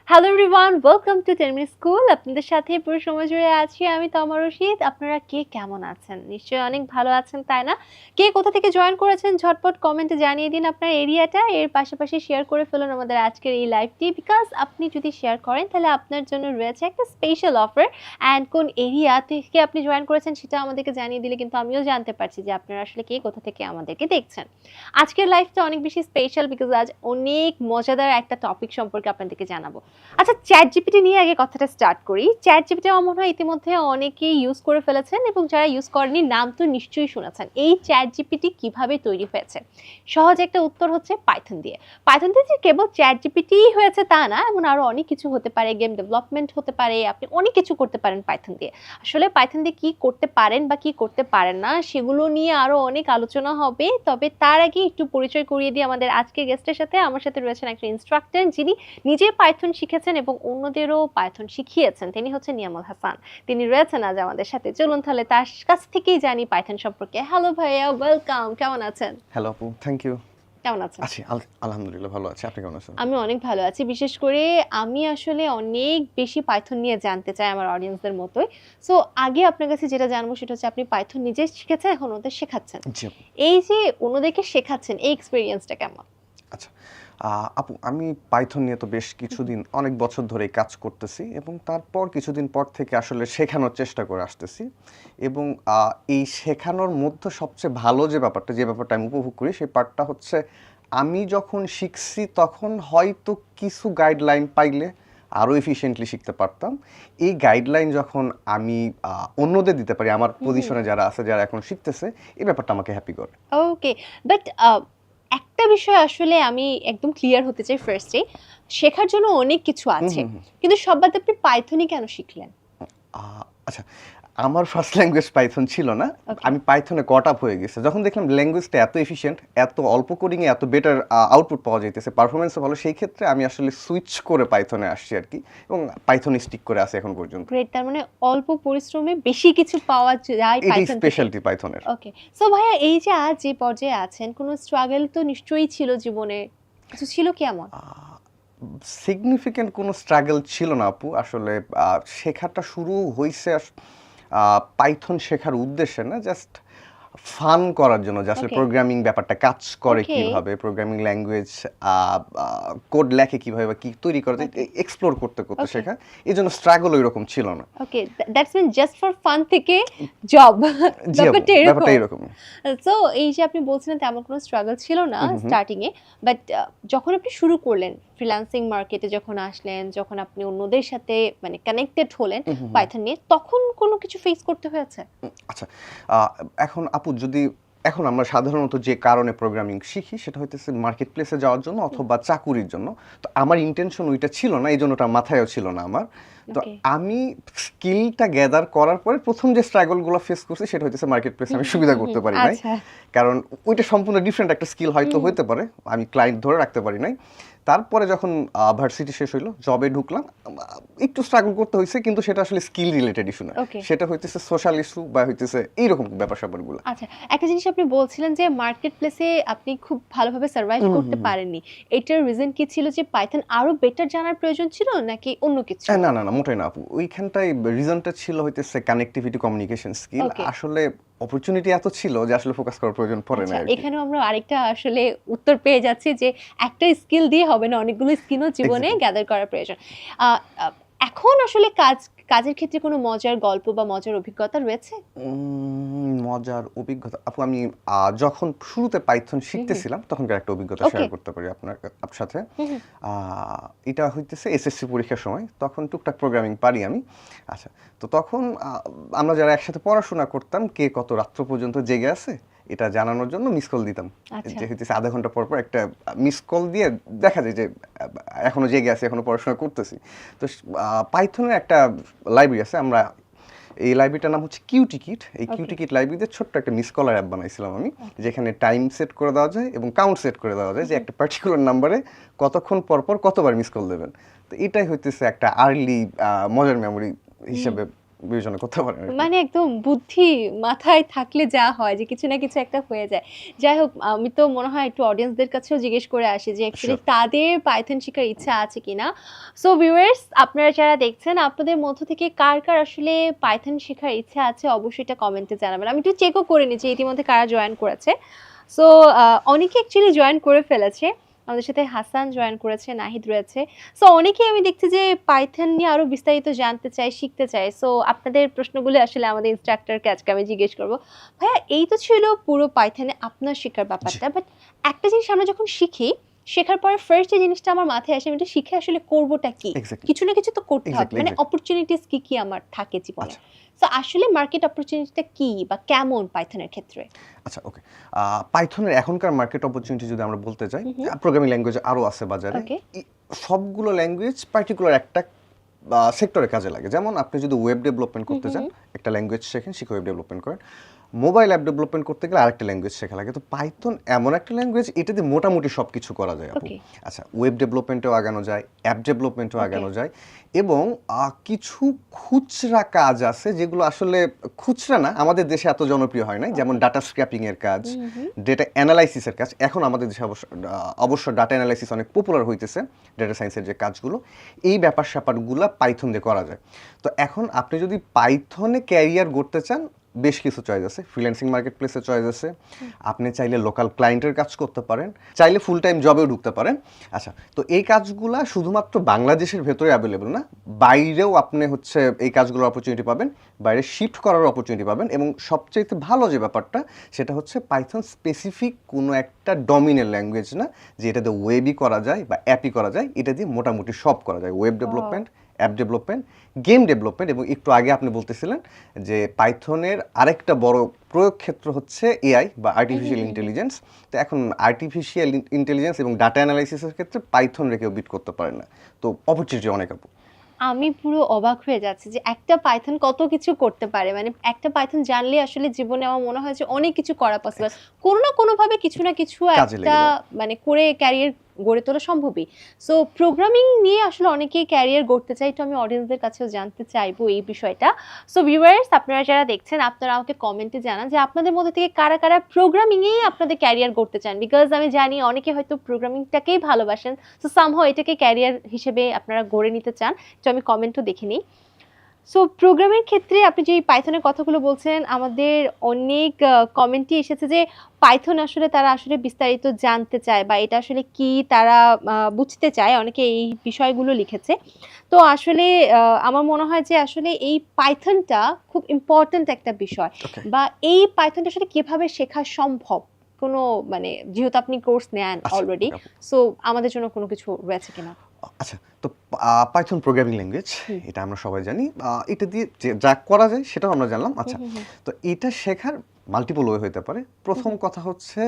Hello everyone, welcome to 10 minute school. আপনাদের সাথে পুরো সময় জুড়ে আছি আমি তমা রশিদ। আপনারা কে কেমন আছেন? নিশ্চয়ই অনেক ভালো আছেন, তাই না? কে কোথা থেকে জয়েন করেছেন ঝটপট কমেন্টে জানিয়ে দিন আপনার এরিয়াটা। এর পাশাপাশি শেয়ার করে ফেলুন আমাদের আজকের এই লাইভটি, বিকজ আপনি যদি শেয়ার করেন তাহলে আপনার জন্য রয়েছে একটা স্পেশাল অফার। অ্যান্ড কোন এরিয়া থেকে আপনি জয়েন করেছেন সেটা আমাদেরকে জানিয়ে দিলে কিন্তু আমিও জানতে পারছি যে আপনারা আসলে কে কোথা থেকে আমাদেরকে দেখছেন। আজকের লাইভটা অনেক বেশি স্পেশাল, বিকজ আজ অনেক মজাদার একটা টপিক সম্পর্কে আপনাদেরকে জানাবো। আচ্ছা, চ্যাট জিপিটি নিয়ে আগে কথাটা স্টার্ট করি। চ্যাট জিপিটি আমার মনে হয় ইতিমধ্যে অনেকেই ইউজ করে ফেলেছেন, এবং যারা ইউজ করেনি নাম তো নিশ্চয়ই শুনেছেন। এই চ্যাট জিপিটি কিভাবে তৈরি হয়েছে? সহজ একটা উত্তর হচ্ছে পাইথন দিয়ে। পাইথন দিয়ে যে কেবল চ্যাট জিপিটি হয়েছে তা না, এমন আরো অনেক কিছু হতে পারে, গেম ডেভেলপমেন্ট হতে পারে, আপনি অনেক কিছু করতে পারেন পাইথন দিয়ে। আসলে পাইথন দিয়ে কি করতে পারেন বা কি করতে পারেন না সেগুলো নিয়ে আরো অনেক আলোচনা হবে, তবে তার আগে একটু পরিচয় করিয়ে দিই আমাদের আজকের গেস্টের সাথে। আমার সাথে রয়েছেন একটা ইনস্ট্রাক্টর যিনি নিজে পাইথন শিখেছেন এবং অন্যদেরও পাইথন শিখিয়েছেন। তিনি হচ্ছেন নিয়ামুল হাসান। তিনি রয়েছেন আজ আমাদের সাথে। চলুন তাহলে তার কাছ থেকেই জানি পাইথন সম্পর্কে। হ্যালো ভাইয়া, ওয়েলকাম। কেমন আছেন? হ্যালো আপু, থ্যাংক ইউ। কেমন আছেন? আছি আলহামদুলিল্লাহ ভালো আছি। আপনি কেমন আছেন? আমি অনেক ভালো আছি। বিশেষ করে আমি আসলে অনেক বেশি পাইথন নিয়ে জানতে চাই আমার অডিয়েন্সদের মতোই। সো আগে আপনার কাছে যেটা জানবো সেটা হচ্ছে আপনি পাইথন নিজে শিখেছেন, এখন ওদের শেখাচ্ছেন। জি আপু। এই যে অন্যদেরকে শেখাচ্ছেন, এই এক্সপেরিয়েন্সটা কেমন? আচ্ছা, আপু আমি পাইথন নিয়ে তো বেশ কিছুদিন অনেক বছর ধরেই কাজ করতেছি এবং তারপর কিছুদিন পর থেকে আসলে শেখানোর চেষ্টা করে আসতেছি এবং এই শেখানোর মধ্যে সবচেয়ে ভালো যে ব্যাপারটা আমি উপভোগ করি সেই পার্টটা হচ্ছে আমি যখন শিখছি তখন হয়তো কিছু গাইডলাইন পাইলে আরও এফিশিয়েন্টলি শিখতে পারতাম। এই গাইডলাইন যখন আমি অন্যদের দিতে পারি, আমার পজিশনে যারা আছে, যারা এখন শিখতেছে, এই ব্যাপারটা আমাকে হ্যাপি করে। ওকে, বাট একটা বিষয় আসলে আমি একদম ক্লিয়ার হতে চাই ফার্স্টে। শেখার জন্য অনেক কিছু হুম, আছে, হুম, হুম। কিন্তু সব বাদে আপনি পাইথনই কেন শিখলেন? আচ্ছা, আমার ফার্স্ট ল্যাঙ্গুয়েজ পাইথন ছিল না। ওকে। আমি পাইথনে কট আপ হয়ে গেছে। যখন দেখলাম ল্যাঙ্গুয়েজটা এত এফিশিয়েন্ট, এত অল্প কোডিং এ এত বেটার আউটপুট পাওয়া যাইতেছে, পারফরম্যান্সও ভালো, সেই ক্ষেত্রে আমি আসলে সুইচ করে পাইথনে আসছি আরকি, এবং পাইথনে স্টিক করে আছি এখন পর্যন্ত। গ্রেট, তার মানে অল্প পরিশ্রমে বেশি কিছু পাওয়া যায় এটাই পাইথন থেকে। স্পেশালিটি পাইথনের। ওকে, সো ভাইয়া এই যে আজ যে পর্যায়ে আছেন, কোনো স্ট্রাগল তো নিশ্চয়ই ছিল জীবনে, কিছু ছিল কি এমন? আ সিগনিফিক্যান্ট কোনো স্ট্রাগল ছিল না আপু। আসলে শেখাটা শুরু হইছে পাইথন শেখার উদ্দেশ্যে না, জাস্ট ফান করার জন্য, যে আসলে ওকে। প্রোগ্রামিং ব্যাপারটা কাজ করে ওকে। কিভাবে, প্রোগ্রামিং ল্যাঙ্গুয়েজ কোড লেখে কিভাবে বা কি তৈরি করা যায়, ওকে। এক্সপ্লোর করতে করতে ওকে। শেখা। এই জন্য স্ট্রাগল ওইরকম ছিল না। Okay, that's mean just for fun থেকে জব। জি আপু, ব্যাপারটা ব্যাপারটা এরকম। এরকমই। সো এই যে আপনি বলছিলেন তেমন কোনো স্ট্রাগল ছিল না হুম, হুম, হুম। স্টার্টিং এ, বাট যখন আপনি শুরু করলেন ফ্রিল্যান্সিং মার্কেটে, যখন আসলেন, যখন আপনি অন্যদের সাথে মানে কানেক্টেড হলেন হুম, হুম, হুম। পাইথন নিয়ে, তখন কোনো কিছু ফেস করতে হয়েছে? আচ্ছা, এখন আপু যদি এখন আমরা সাধারণত যে কারণে প্রোগ্রামিং শিখি সেটা হইতেছে মার্কেট প্লেসে যাওয়ার জন্য অথবা চাকুরির জন্য। তো আমার ইন্টেনশন ওইটা ছিল না, এই জন্য ওটা মাথায়ও ছিল না আমার। তো ওকে। আমি স্কিলটা গ্যাদার করার পরে প্রথম যে স্ট্রাগলগুলো ফেস করছি সেটা হইতেছে মার্কেট প্লেসে আমি সুবিধা করতে পারি নাই। আচ্ছা। কারণ ওইটা সম্পূর্ণ ডিফারেন্ট একটা স্কিল হয়তো হইতে পারে, আমি ক্লায়েন্ট ধরে রাখতে পারি নাই। তারপরে যখন ভার্সিটি শেষ হইলো, জবে ঢুকলাম, একটু স্ট্রাগল করতে হয়েছে, কিন্তু সেটা আসলে স্কিল রিলেটেড ইস্যু না, ওকে। সেটা হইতেছে সোশ্যাল ইস্যু বা হইতেছে এইরকম ব্যাপার স্যাপারগুলো। আচ্ছা, একটা জিনিস আপনি বলছিলেন যে মার্কেট প্লেসে আপনি খুব ভালোভাবে সার্ভাইভ হুম, করতে হুম, হুম। পারেননি। এটার রিজন কি ছিল, যে পাইথন আরো বেটার জানার প্রয়োজন ছিল নাকি অন্য কিছু? না, না, না, মোটেই না আপু। ওইখানটায় রিজনটা ছিল হইতেছে কানেক্টিভিটি, কমিউনিকেশন স্কিল। ওকে। আসলে অপরচুনিটি এত ছিল যে আসলে ফোকাস করার প্রয়োজন পড়ে না আচ্ছা, আরকি। এখানেও আমরা আরেকটা আসলে উত্তর পেয়ে যাচ্ছি যে একটা স্কিল দিয়ে হবে না, অনেকগুলো স্কিলও জীবনে এক্সাক্টলি। গ্যাদার করা প্রয়োজন। আ আ এখন আসলে কাজের ক্ষেত্রে কোনো মজার গল্প বা মজার অভিজ্ঞতা রয়েছে? মজার অভিজ্ঞতা আপু, আমি যখন শুরুতে পাইথন হুম, হুম। শিখতেছিলাম তখনকার একটা অভিজ্ঞতা ওকে। শেয়ার করতে পারি আপনার সাথে। হুম, হুম। আ এটা হইতেছে এসএসসি পরীক্ষার সময়। তখন টুকটাক প্রোগ্রামিং পারি আমি। আচ্ছা, তো তখন আমরা যারা একসাথে পড়াশোনা করতাম, কে কত রাত্র পর্যন্ত জেগে আছে এটা জানানোর জন্য মিস কল দিতাম। আচ্ছা। যে হইতেছে আধা ঘন্টা পর, পর একটা মিস কল দিয়ে দেখা যায় যে এখনো জেগে আছি, এখনো পড়াশোনা করতেছি। তো পাইথনের একটা লাইব্রেরি আছে, আমরা এই লাইব্রেরিটার নাম হচ্ছে কিউ টিকিট। এই কিউ ওকে। টিকিট লাইব্রেরিতে ছোট্ট একটা মিস কলার অ্যাপ বানাইছিলাম আমি, যেখানে টাইম সেট করে দেওয়া যায় এবং কাউন্ট সেট করে দেওয়া যায় যে একটা পার্টিকুলার নাম্বারে কতক্ষণ পর কতবার মিস কল দেবেন। তো এটাই হইতেছে একটা আর্লি মজার মেমোরি হুম। হিসেবে বিবেচনা করতে পারেন আর কি। মানে একদম বুদ্ধি মাথায় থাকলে যা হয় যে কিছু না কিছু একটা হয়ে যায়। যাই হোক, আমি তো মনে হয় একটু অডিয়েন্সদের কাছেও জিজ্ঞেস করে আসি যে অ্যাকচুয়ালি Sure. তাদের পাইথন শেখার ইচ্ছা আছে কিনা। সো ভিউয়ার্স, আপনারা যারা দেখছেন আপনাদের মধ্য থেকে কার কার আসলে পাইথন শেখার ইচ্ছা আছে অবশ্যই এটা কমেন্টে জানাবেন। আমি একটু চেকও করে নিচ্ছি ইতিমধ্যে কারা জয়েন করেছে। সো অনেকে অ্যাকচুয়ালি জয়েন করে ফেলেছে। আমাদের সাথে হাসান জয়েন করেছে, নাহিদ রয়েছে। সো অনেকেই আমি দেখছি যে পাইথন নিয়ে আরো বিস্তারিত জানতে চায়, শিখতে চায়। সো আপনাদের প্রশ্নগুলো আসলে আমাদের ইনস্ট্রাক্টরকে আজকে আমি জিজ্ঞেস করব। ভাইয়া, এই তো ছিল পুরো পাইথনে আপনার শেখার ব্যাপারটা। বাট একটা জিনিস আমরা যখন শিখি, শেখার পরে ফার্স্ট যে জিনিসটা আমার মাথায় আসে, আমি এটা শিখে আসলে করবোটা কি? এক্স্যাক্টলি কিছু না কিছু তো করতে হবে। এক্স্যাক্টলি মানে এক্স্যাক্টলি অপরচুনিটিস কি কি আমার থাকে জীবনে। আচ্ছা সো আসলে মার্কেট অপরচুনিটিটা কি বা কেমন পাইথনের ক্ষেত্রে? আচ্ছা ওকে পাইথনের এখনকার মার্কেট অপরচুনিটি যদি আমরা বলতে চাই, হুম, হুম। প্রোগ্রামিং ল্যাঙ্গুয়েজ আরও আছে বাজারে। ওকে। সবগুলো ল্যাঙ্গুয়েজ পার্টিকুলার একটা সেক্টরে কাজে লাগে। যেমন আপনি যদি ওয়েব ডেভেলপমেন্ট হুম, করতে হুম, চান, হুম। একটা ল্যাঙ্গুয়েজ শেখেন, শিখে ওয়েব ডেভেলপমেন্ট করেন। মোবাইল অ্যাপ ডেভেলপমেন্ট করতে গেলে আরেকটা ল্যাঙ্গুয়েজ শেখা লাগে। তো পাইথন এমন একটা ল্যাঙ্গুয়েজ, এটাতে মোটামুটি সব কিছু করা যায় আপু। ওকে, আচ্ছা, ওয়েব ডেভেলপমেন্টেও আগানো যায়, অ্যাপ ডেভেলপমেন্টেও ওকে। আগানো যায়, এবং কিছু খুচরা কাজ আছে যেগুলো আসলে খুচরা না, আমাদের দেশে এত জনপ্রিয় হয় নাই। যেমন ওকে। ডাটা স্ক্র্যাপিংয়ের কাজ, হুম, হুম। ডেটা অ্যানালাইসিসের কাজ। এখন আমাদের দেশে অবশ্য ডাটা অ্যানালাইসিস অনেক পপুলার হইতেছে, ডেটা সায়েন্সের যে কাজগুলো, এই ব্যাপার স্যাপারগুলো পাইথন দিয়ে করা যায়। তো এখন আপনি যদি পাইথনে ক্যারিয়ার গড়তে চান, বেশ কিছু চয়েস আছে। ফ্রিল্যান্সিং মার্কেট প্লেসে চয়েস আছে, আপনি চাইলে লোকাল ক্লায়েন্টের কাজ করতে পারেন, চাইলে ফুল টাইম জবেও ঢুকতে পারেন। আচ্ছা, তো এই কাজগুলা শুধুমাত্র বাংলাদেশের ভেতরে অ্যাভেলেবল না, বাইরেও আপনি হচ্ছে এই কাজগুলোর অপরচুনিটি পাবেন, বাইরে শিফট করার অপরচুনিটি পাবেন। এবং সবচেয়ে ভালো যে ব্যাপারটা, সেটা হচ্ছে পাইথন স্পেসিফিক কোনো একটা ডমিনেন্ট ল্যাঙ্গুয়েজ না, যে এটা দিয়ে ওয়েবই করা যায় বা অ্যাপই করা যায়। এটা দিয়ে মোটামুটি সব করা যায়, web development, app development, game development. এবং একটু আগে আপনি বলতেছিলেন যে পাইথনের আরেকটা বড় প্রয়োগ ক্ষেত্র হচ্ছে এআই বা আর্টিফিশিয়াল ইন্টেলিজেন্স। তো এখন আর্টিফিশিয়াল ইন্টেলিজেন্স এবং ডাটা অ্যানালাইসিসের ক্ষেত্রে পাইথন রেখেও বিট করতে পারে না। তো অপরচুনিটি অনেক আপু। আমি পুরো অবাক হয়ে যাচ্ছি যে একটা পাইথন কত কিছু করতে পারে। মানে একটা পাইথন জানলে আসলে জীবনে আমার মনে হয় যে অনেক কিছু করা পসিবল। কোনো না কোনোভাবে কিছু না কিছু কাজে একটা লেগে যাবে। মানে করে ক্যারিয়ার গড়ে তোলা সম্ভবই। সো প্রোগ্রামিং নিয়ে আসলে অনেকেই ক্যারিয়ার গড়তে চায়। তো আমি অডিয়েন্সদের কাছেও জানতে চাইবো এই বিষয়টা। সো ভিউয়ার্স, আপনারা যারা দেখছেন আপনারা আমাকে কমেন্টে জানান যে আপনাদের মধ্যে থেকে কারা কারা প্রোগ্রামিং এ আপনাদের ক্যারিয়ার গড়তে চান। বিকজ আমি জানি অনেকে হয়তো প্রোগ্রামিংটাকেই ভালোবাসেন। সো সামহাউ এটাকে ক্যারিয়ার হিসেবে আপনারা গড়ে নিতে চান। তো আমি কমেন্টও দেখে নিই। সো প্রোগ্রামের ক্ষেত্রে আপনি যে পাইথনের কথাগুলো বলছেন, আমাদের অনেক কমেন্টই এসেছে যে পাইথন আসলে তারা আসলে বিস্তারিত জানতে চায় বা এটা আসলে কি তারা বুঝতে চায়। অনেকে এই বিষয়গুলো লিখেছে। তো আসলে আমার মনে হয় যে আসলে এই পাইথনটা খুব ইম্পর্ট্যান্ট একটা বিষয়। ওকে বা এই পাইথনটা আসলে কিভাবে শেখা সম্ভব? কোনো মানে যেহেতু আপনি কোর্স নেন আচ্ছা অলরেডি, ওকে আপু। সো আমাদের জন্য কোনো কিছু রয়েছে কিনা? আচ্ছা, তো পাইথন প্রোগ্রামিং ল্যাঙ্গুয়েজ, হুম, এটা আমরা সবাই জানি। এটা দিয়ে যা করা যায় সেটাও আমরা জানলাম। হুম, আচ্ছা, হুম, হুম। তো এটা শেখার মাল্টিপল ওয়ে হতে পারে। হুম, প্রথম হুম। কথা হচ্ছে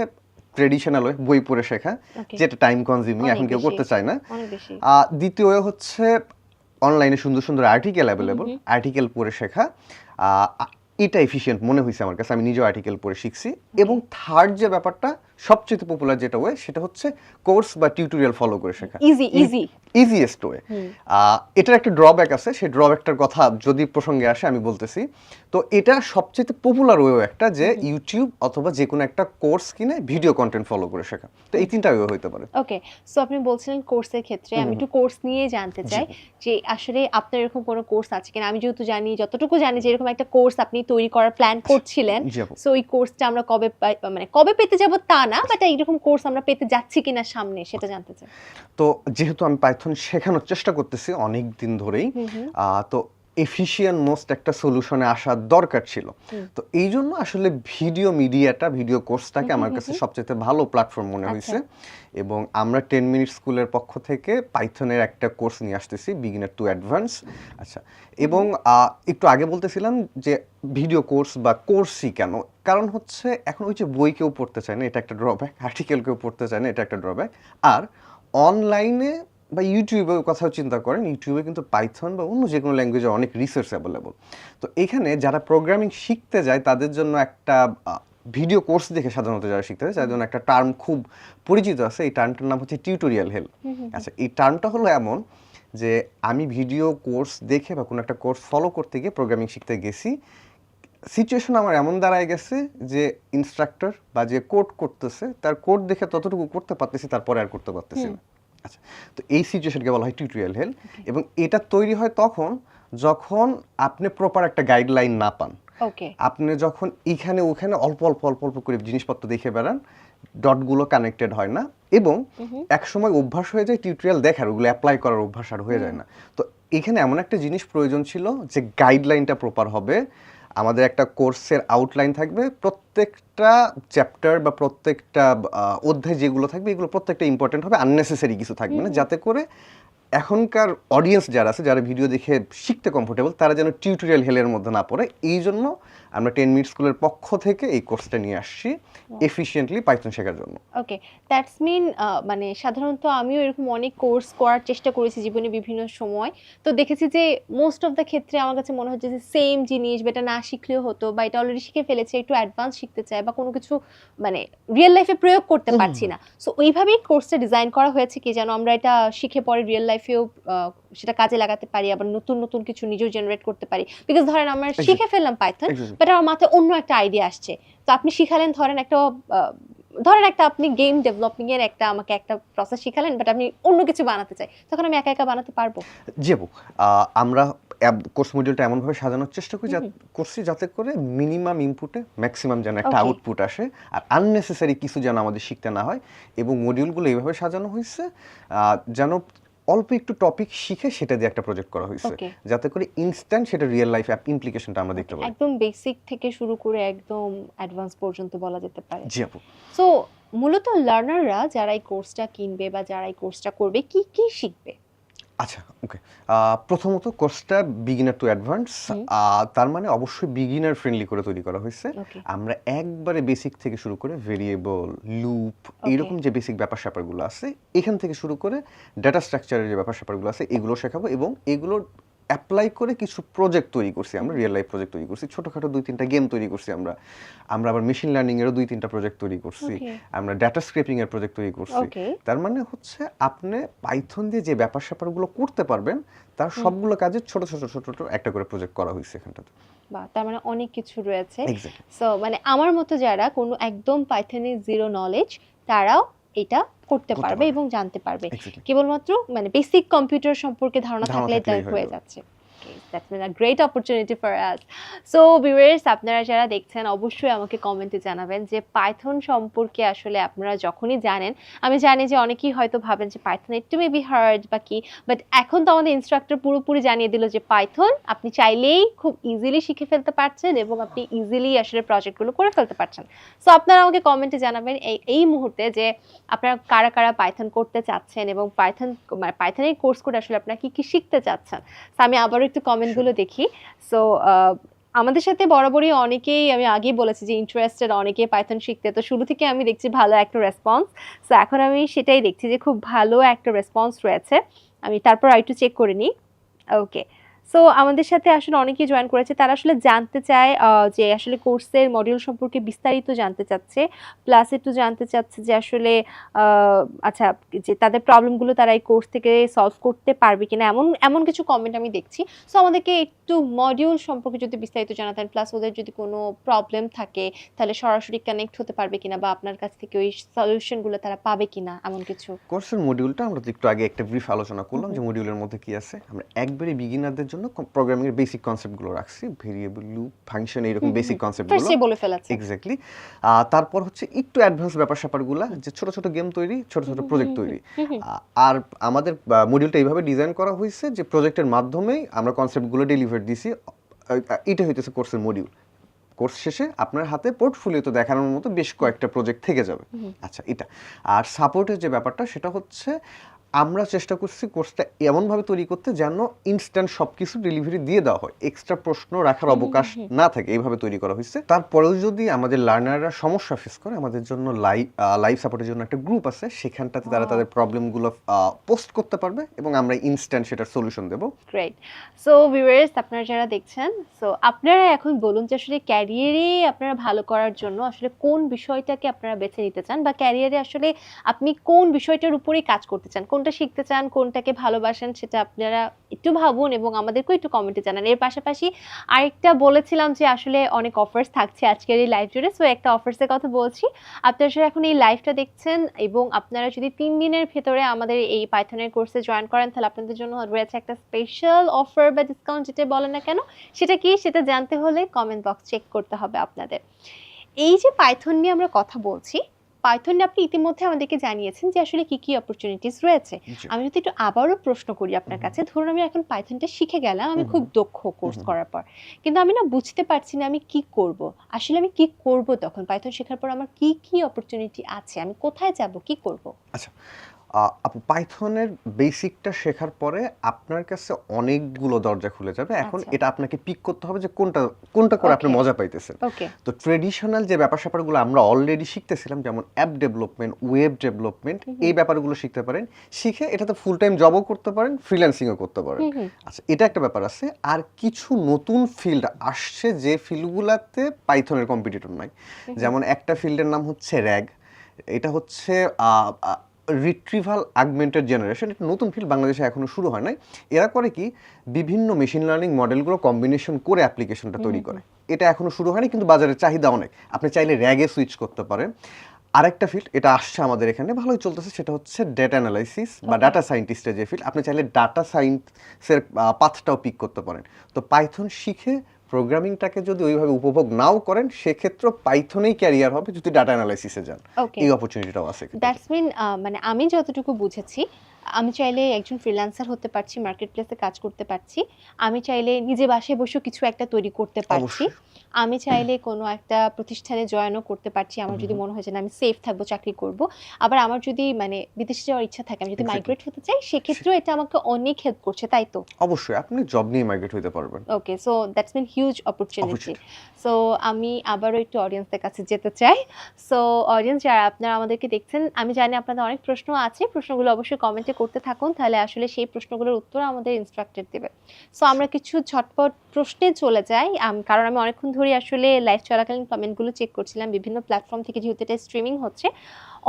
ট্রেডিশনাল ওয়ে, বই পড়ে শেখা, ওকে। যেটা টাইম কনজিউমিং, অনেক এখন কেউ বেশি, করতে চায় না। অনেক বেশি। দ্বিতীয় ওয়ে হচ্ছে অনলাইনে সুন্দর সুন্দর আর্টিকেল হুম, অ্যাভেলেবল, হুম। আর্টিকেল পড়ে শেখা। এটা এফিশিয়েন্ট মনে হয়েছে আমার কাছে, আমি নিজেও আর্টিকেল পড়ে শিখছি। ওকে। এবং থার্ড যে ব্যাপারটা, সবচেয়ে পপুলার যেটা ওয়ে, সেটা হচ্ছে কোর্স বা টিউটোরিয়াল ফলো করে শেখা। Easy, easy. Easiest way. Hmm. এটার একটা ড্রব্যাক আছে, সেই ড্রব্যাকটার কথা যদি প্রসঙ্গে আসে আমি বলতেছি। তো এটা সবচেয়ে পপুলার ওয়ে একটা, যে হুম, হুম। ইউটিউব অথবা যে কোনো একটা কোর্স কিনে ভিডিও কন্টেন্ট ফলো করে শেখা। তো এই তিনটা ওয়ে হইতে পারে। ওকে। সো আপনি বলছিলেন কোর্সের ক্ষেত্রে, হুম, আমি হুম, একটু কোর্স নিয়ে জানতে জি চাই আপু। যে আসলে আপনার এরকম কোনো কোর্স আছে কিনা? আমি যেহেতু জানি, যতটুকু জানি যে এরকম একটা কোর্স আপনি তৈরি করার প্ল্যান করছিলেন। জি আপু। সো এই কোর্সটা আমরা কবে মানে কবে পেতে যাব তা না, বাট এইরকম কোর্স আমরা পেতে যাচ্ছি কিনা সামনে সেটা জানতে চাই। তো যেহেতু আমি পাইথন শেখানোর চেষ্টা করতেছি অনেক দিন ধরেই, হুম, হুম, তো এফিশিয়েন্ট মোস্ট একটা সলিউশনে আসার দরকার ছিল। হুম। তো এই জন্য আসলে ভিডিও কোর্সটাকে হুম, হুম, আমার হুম, কাছে হুম। সবচেয়ে ভালো প্ল্যাটফর্ম মনে আচ্ছা। হয়েছে। এবং আমরা 10 মিনিট স্কুলের পক্ষ থেকে পাইথনের একটা কোর্স নিয়ে আসতেছি, বিগিনার টু অ্যাডভান্স। আচ্ছা, হুম, এবং হুম। একটু আগে বলতেছিলাম যে ভিডিও কোর্স বা কোর্সই কেন, কারণ হচ্ছে এখন ওই যে বই কেউ পড়তে চায় না, এটা একটা ড্রব্যাক। আর্টিকেল কেউ পড়তে চায় না, এটা একটা ড্রব্যাক। আর অনলাইনে বা ইউটিউবের কথাও চিন্তা করেন, ইউটিউবে কিন্তু পাইথন বা অন্য যে কোনো ল্যাঙ্গুয়েজে অনেক রিসোর্স অ্যাভেলেবল। তো এখানে যারা প্রোগ্রামিং শিখতে যায় তাদের জন্য একটা ভিডিও কোর্স দেখে, সাধারণত যারা শিখতে যায় তাদের জন্য একটা টার্ম খুব পরিচিত আছে, এই টার্মটার নাম হচ্ছে টিউটোরিয়াল হেল্প। হুম, হুম, হুম। আচ্ছা, এই টার্মটা হলো এমন যে আমি ভিডিও কোর্স দেখে বা কোনো একটা কোর্স ফলো করতে গিয়ে প্রোগ্রামিং শিখতে গেছি, সিচুয়েশন আমার এমন দাঁড়ায় গেছে যে ইনস্ট্রাক্টর বা যে কোড করতেছে তার কোড দেখে ততটুকু করতে পারতেছি, তারপরে আর করতে পারতেছি না। আচ্ছা, তো এই সিচুয়েশনকে বলা হয় টিউটোরিয়াল হেল, এবং এটা তৈরি হয় তখন যখন আপনি প্রপার একটা গাইডলাইন না পান। ওকে। আপনি যখন এখানে ওখানে অল্প অল্প অল্প অল্প করে জিনিসপত্র দেখে বেড়ান, ডটগুলো কানেক্টেড হয় না, এবং এক সময় অভ্যাস হয়ে যায় টিউটোরিয়াল দেখার, ওগুলো অ্যাপ্লাই করার অভ্যাস আর হয়ে যায় না। তো এখানে এমন একটা জিনিস প্রয়োজন ছিল যে গাইডলাইনটা প্রপার হবে, আমাদের একটা কোর্সের আউটলাইন থাকবে, প্রত্যেকটা চ্যাপ্টার বা প্রত্যেকটা অধ্যায় যেগুলো থাকবে এগুলো প্রত্যেকটা ইম্পর্টেন্ট হবে, আননেসেসারি কিছু থাকবে না, যাতে করে এখনকার অডিয়েন্স যারা আছে, যারা ভিডিও দেখে শিখতে কমফোর্টেবল, তারা যেন টিউটোরিয়াল হেলের মধ্যে না পড়ে। এই জন্য আমরা 10 মিনিট স্কুলের পক্ষ থেকে এই কোর্সটা নিয়ে আসছি এফিশিয়েন্টলি পাইথন শেখার জন্য। ওকে, দ্যাটস মিন মানে সাধারণত আমিও এরকম অনেক কোর্স করার চেষ্টা করেছি জীবনে বিভিন্ন সময়, তো দেখেছি যে মোস্ট অফ দ্য ক্ষেত্রে আমার কাছে মনে হচ্ছে যে সেম জিনিস, বা এটা না শিখলেও হতো, বা এটা অলরেডি শিখে ফেলেছে, একটু অ্যাডভান্স শিখতে চায়, বা কোনো কিছু মানে রিয়েল লাইফে প্রয়োগ করতে পারছি না। সো ওইভাবেই কোর্সটা ডিজাইন করা হয়েছে কি যেন আমরা এটা শিখে পরে রিয়েল লাইফেও সেটা কাজে লাগাতে পারি, আবার নতুন নতুন কিছু নিজেও জেনারেট করতে পারি। বিকজ ধরেন আমরা শিখে ফেললাম পাইথন, বাট আমার মাথায় অন্য একটা আইডিয়া আসছে, তো আপনি শিখালেন ধরেন একটা আপনি গেম ডেভেলপিং এর আমাকে একটা প্রসেস শিখালেন, বাট আমি অন্য কিছু বানাতে চাই, তখন আমি একা একা বানাতে পারবো? যেবো আমরা কোর্স মডিউলটা এমনভাবে সাজানোর চেষ্টা করছি যাতে করে মিনিমাম ইনপুটে ম্যাক্সিমাম যেন একটা আউটপুট আসে, আর আননেসেসারি কিছু যেন আমাদের শিখতে না হয়। এবং মডিউলগুলো এইভাবে সাজানো হয়েছে যেন অল্প একটু টপিক শিখে সেটা দিয়ে একটা প্রজেক্ট করা হয়েছে, যাতে করে ইনস্ট্যান্ট সেটা রিয়েল লাইফ ইমপ্লিকেশনটা আমরা দেখতে পাই। একদম বেসিক থেকে শুরু করে একদম অ্যাডভান্স পর্যন্ত বলা যেতে পারে। জি আপু। সো মূলত লার্নাররা যারা এই কোর্সটা কিনবে বা যারা এই কোর্সটা করবে কি কি শিখবে? আচ্ছা, ওকে। প্রথমত কোর্সটা বিগিনার টু অ্যাডভান্স, তার মানে অবশ্যই বিগিনার ফ্রেন্ডলি করে তৈরি করা হয়েছে। আমরা একবারে বেসিক থেকে শুরু করে ভেরিয়েবল, লুপ, এরকম যে বেসিক ব্যাপার স্যাপারগুলো আছে এখান থেকে শুরু করে ডাটা স্ট্রাকচারের যে ব্যাপার স্যাপারগুলো আছে এগুলো শেখাবো, এবং এগুলোর অ্যাপ্লাই করে কিছু প্রজেক্ট তৈরি করছি আমরা, রিয়েল লাইফ প্রজেক্ট তৈরি করছি, ছোটোখাটো 2-3টা গেম তৈরি করছি আমরা আবার মেশিন লার্নিংয়েরও 2-3টা প্রজেক্ট তৈরি করছি, আমরা ডাটা স্ক্রেপিংয়ের প্রজেক্ট তৈরি করছি। তার মানে হচ্ছে আপনি পাইথন দিয়ে যে ব্যাপার স্যাপারগুলো করতে পারবেন তার সবগুলো কাজে ছোট ছোট ছোট ছোট একটা করে প্রজেক্ট করা হয়েছে এখানটাতে। বাহ, তার মানে অনেক কিছু রয়েছে। সো মানে আমার মতো যারা কোনো একদম পাইথনে জিরো নলেজ, তারাও এটা করতে পারবে এবং জানতে পারবে, কেবলমাত্র মানে বেসিক কম্পিউটার সম্পর্কে ধারণা থাকলে হয়ে যাচ্ছে। That's been a great opportunity for us. So viewers, আপনারা যারা দেখছেন অবশ্যই আমাকে কমেন্টে জানাবেন যে পাইথন সম্পর্কে আসলে আপনারা যখনই জানেন, আমি জানি যে অনেকেই হয়তো ভাবেন যে পাইথন একটু মেবি হার্ড বা কি, বাট এখন তো আমাদের ইনস্ট্রাক্টর পুরোপুরি জানিয়ে দিল যে পাইথন আপনি চাইলেই খুব ইজিলি শিখে ফেলতে পারছেন এবং আপনি ইজিলি আসলে প্রজেক্টগুলো করে ফেলতে পারছেন। সো আপনারা আমাকে কমেন্টে জানাবেন এই মুহূর্তে যে আপনারা কারা কারা পাইথন করতে চাচ্ছেন এবং পাইথনের কোর্স করে আসলে আপনারা কি কি শিখতে চাচ্ছেন। সো আমি আবারও একটু কমেন্টগুলো দেখি। সো আমাদের সাথে বরাবরই অনেকেই, আমি আগেই বলেছি যে ইন্টারেস্টেড, অনেকেই পাইথন শিখতে, তো শুরু থেকে আমি দেখছি ভালো একটা রেসপন্স। সো এখন আমি সেটাই দেখছি যে খুব ভালো একটা রেসপন্স রয়েছে, আমি তারপর আরেকটু চেক করে নিই। ওকে, সো আমাদের সাথে আসলে অনেকেই জয়েন করেছে, তারা আসলে জানতে চায় যে আসলে কোর্সের মডিউল সম্পর্কে বিস্তারিত জানতে চাচ্ছে, প্লাস একটু জানতে চাচ্ছে যে আসলে আচ্ছা যে তাদের প্রবলেমগুলো তারা এই কোর্স থেকে সলভ করতে পারবে কিনা, এমন কিছু কমেন্ট আমি দেখছি। সো আমাদেরকে একটু মডিউল সম্পর্কে যদি বিস্তারিত জানাতেন, প্লাস ওদের যদি কোনো প্রবলেম থাকে তাহলে সরাসরি কানেক্ট হতে পারবে কিনা, বা আপনার কাছ থেকে ওই সলিউশনগুলো তারা পাবে কিনা, এমন কিছু। কোর্সের মডিউলটা আমরা একটু আগে একটা ব্রিফ আলোচনা করলাম যে মডিউলের মধ্যে কি আছে। আমরা একবারে বিগিনারদের জন্য প্রোগ্রামিং এর বেসিক কনসেপ্টগুলো রাখছি, ভেরিয়েবল, লুপ, ফাংশন, এরকম বেসিক কনসেপ্টগুলো বলে ফেলেছে। এক্স্যাক্টলি। তারপর হচ্ছে একটু অ্যাডভান্স ব্যাপার স্যাপারগুলো, যে ছোট ছোট গেম তৈরি, ছোট ছোট প্রজেক্ট তৈরি। আর আমাদের মডিউলটা এইভাবে ডিজাইন করা হয়েছে যে প্রজেক্টের মাধ্যমেই আমরা কনসেপ্টগুলো ডেলিভার দিছি। এটা হইতেছে কোর্সের মডিউল। কোর্স শেষে আপনার হাতে পোর্টফোলিওতে দেখানোর মতো বেশ কয়েকটা প্রজেক্ট থেকে যাবে। আচ্ছা, এটা আর সাপোর্টের যে ব্যাপারটা সেটা হচ্ছে আমরা চেষ্টা করছি কোর্সটা এমনভাবে তৈরি করতে যেন ইনস্ট্যান্ট সব কিছু ডেলিভারি দিয়ে দেওয়া হয়, এক্সট্রা প্রশ্ন রাখার অবকাশ না থাকে, এইভাবে তৈরি করা হয়েছে। তারপরেও যদি আমাদের লার্নাররা সমস্যা ফেস করে, আমাদের জন্য লাইভ সাপোর্টের জন্য একটা গ্রুপ আছে, সেখানটাতে তারা তাদের প্রবলেমগুলো পোস্ট করতে পারবে এবং আমরা ইনস্ট্যান্ট সেটার সলিউশন দেবো। গ্রেট। সো ভিউয়ার্স, আপনারা যারা দেখছেন, সো আপনারা এখন বলুন যে আসলে ক্যারিয়ারে আপনারা ভালো করার জন্য আসলে কোন বিষয়টাকে আপনারা বেছে নিতে চান, বা ক্যারিয়ারে আসলে আপনি কোন বিষয়টার উপরেই কাজ করতে চান, কোন কোনটা শিখতে চান, কোনটাকে ভালোবাসেন সেটা আপনারা একটু ভাবুন এবং আমাদেরকেও একটু কমেন্টে জানান। এর পাশাপাশি আরেকটা বলেছিলাম যে আসলে অনেক অফার্স থাকছে আজকের এই লাইভ জুড়ে। সো একটা অফার্সের কথা বলছি। আপনারা যারা এখন এই লাইভটা দেখছেন এবং আপনারা যদি ৩ দিনের ভেতরে আমাদের এই পাইথনের কোর্সে জয়েন করেন তাহলে আপনাদের জন্য রয়েছে একটা স্পেশাল অফার বা ডিসকাউন্ট যেটা বলেন না কেন, সেটা কি সেটা জানতে হলে কমেন্ট বক্স চেক করতে হবে আপনাদের। এই যে পাইথন নিয়ে আমরা কথা বলছি, পাইথন নিয়ে আপনি ইতিমধ্যে আমাদেরকে জানিয়েছেন যে আসলে কি কি অপরচুনিটিস রয়েছে। জি। আমি যদি একটু আবারও প্রশ্ন করি আপনার কাছে, ধরুন আমি এখন পাইথনটা শিখে গেলাম, আমি খুব দক্ষ কোর্স করার পর, কিন্তু আমি না বুঝতে পারছি না আমি কি করব, আসলে আমি কি করব তখন পাইথন শেখার পর আমার কি কি অপরচুনিটি আছে, আমি কোথায় যাব, কি করব? আচ্ছা, আপু পাইথনের বেসিকটা শেখার পরে আপনার কাছে অনেকগুলো দরজা খুলে যাবে। এখন আচ্ছা। এটা আপনাকে পিক করতে হবে যে কোনটা কোনটা করে আপনি ওকে। মজা পাইতেছেন। ওকে। তো ট্রেডিশনাল যে ব্যাপার-স্যাপারগুলো আমরা অলরেডি শিখতেছিলাম, যেমন অ্যাপ ডেভেলপমেন্ট, ওয়েব ডেভেলপমেন্ট, এই ব্যাপারগুলো শিখতে পারেন। শিখে এটাতে ফুল টাইম জবও করতে পারেন, ফ্রিল্যান্সিংও করতে পারেন। হুম, হুম। আচ্ছা, এটা একটা ব্যাপার আছে। আর কিছু নতুন ফিল্ড আসছে যে ফিল্ডগুলাতে পাইথনের কম্পিটিটর নাই। যেমন একটা ফিল্ডের নাম হচ্ছে RAG। এটা হচ্ছে আ আ রিট্রিভাল অ্যাগমেন্টেড জেনারেশন। এটা নতুন ফিল্ড, বাংলাদেশে এখনো শুরু হয় নাই। এরা করে কি, বিভিন্ন মেশিন লার্নিং মডেলগুলো কম্বিনেশন করে অ্যাপ্লিকেশনটা তৈরি করে। এটা এখনো শুরু হয়নি, কিন্তু বাজারের চাহিদা অনেক। আপনি চাইলে RAG-এ সুইচ করতে পারেন। আরেকটা ফিল্ড, এটা আসছে আমাদের এখানে, ভালোই চলতেছে, সেটা হচ্ছে ডেটা অ্যানালাইসিস বা ডাটা সায়েন্টিস্টের যে ফিল্ড। আপনি চাইলে ডাটা সায়েন্সের পাথটাও পিক করতে পারেন। তো পাইথন শিখে প্রোগ্রামিংটাকে যদি ওইভাবে উপভোগ নাও করেন, সেক্ষেত্রেও পাইথনেই ক্যারিয়ার হবে যদি ডাটা অ্যানালাইসিসে যান। ওকে। এই অপরচুনিটিটাও আছে কিন্তু। দ্যাটস মিন মানে আমি যতটুকু বুঝেছি, আমি চাইলে একজন ফ্রিল্যান্সার হতে পারছি, মার্কেট প্লেসে কাজ করতে পারছি। আমি চাইলে নিজে বাসায় বসেও কিছু একটা তৈরি করতে পারছি। অবশ্যই। আমি চাইলে কোনো একটা প্রতিষ্ঠানে জয়েনও করতে পারছি। আমার যদি মনে হয় যে না আমি সেফ থাকবো, চাকরি করব। আবার আমার যদি মানে বিদেশে যাওয়ার ইচ্ছা থাকে, আমি যদি এক্সাক্টলি। মাইগ্রেট হতে চাই, সেক্ষেত্রেও এটা আমাকে অনেক হেল্প করছে, তাই তো? অবশ্যই আপনি জব নিয়ে মাইগ্রেট হইতে পারবেন। Okay, so that's mean huge opportunity. Opportunity. So আমি আবারও একটু অডিয়েন্সদের কাছে যেতে চাই। সো অডিয়েন্স যারা আপনারা আমাদেরকে দেখছেন, আমি জানি আপনাদের অনেক প্রশ্ন আছে। প্রশ্নগুলো অবশ্যই কমেন্টে করতে থাকুন। তাহলে আসলে সেই প্রশ্নগুলোর উত্তর আমাদের ইন্সট্রাক্টর দেবে। সো আমরা কিছু ঝটপট প্রশ্নে চলে যাই। কারণ আমি অনেকক্ষণ ধরেই আসলে লাইভ চলাকালীন কমেন্টগুলো চেক করছিলাম। বিভিন্ন প্ল্যাটফর্ম থেকে যেহেতু এটা স্ট্রিমিং হচ্ছে,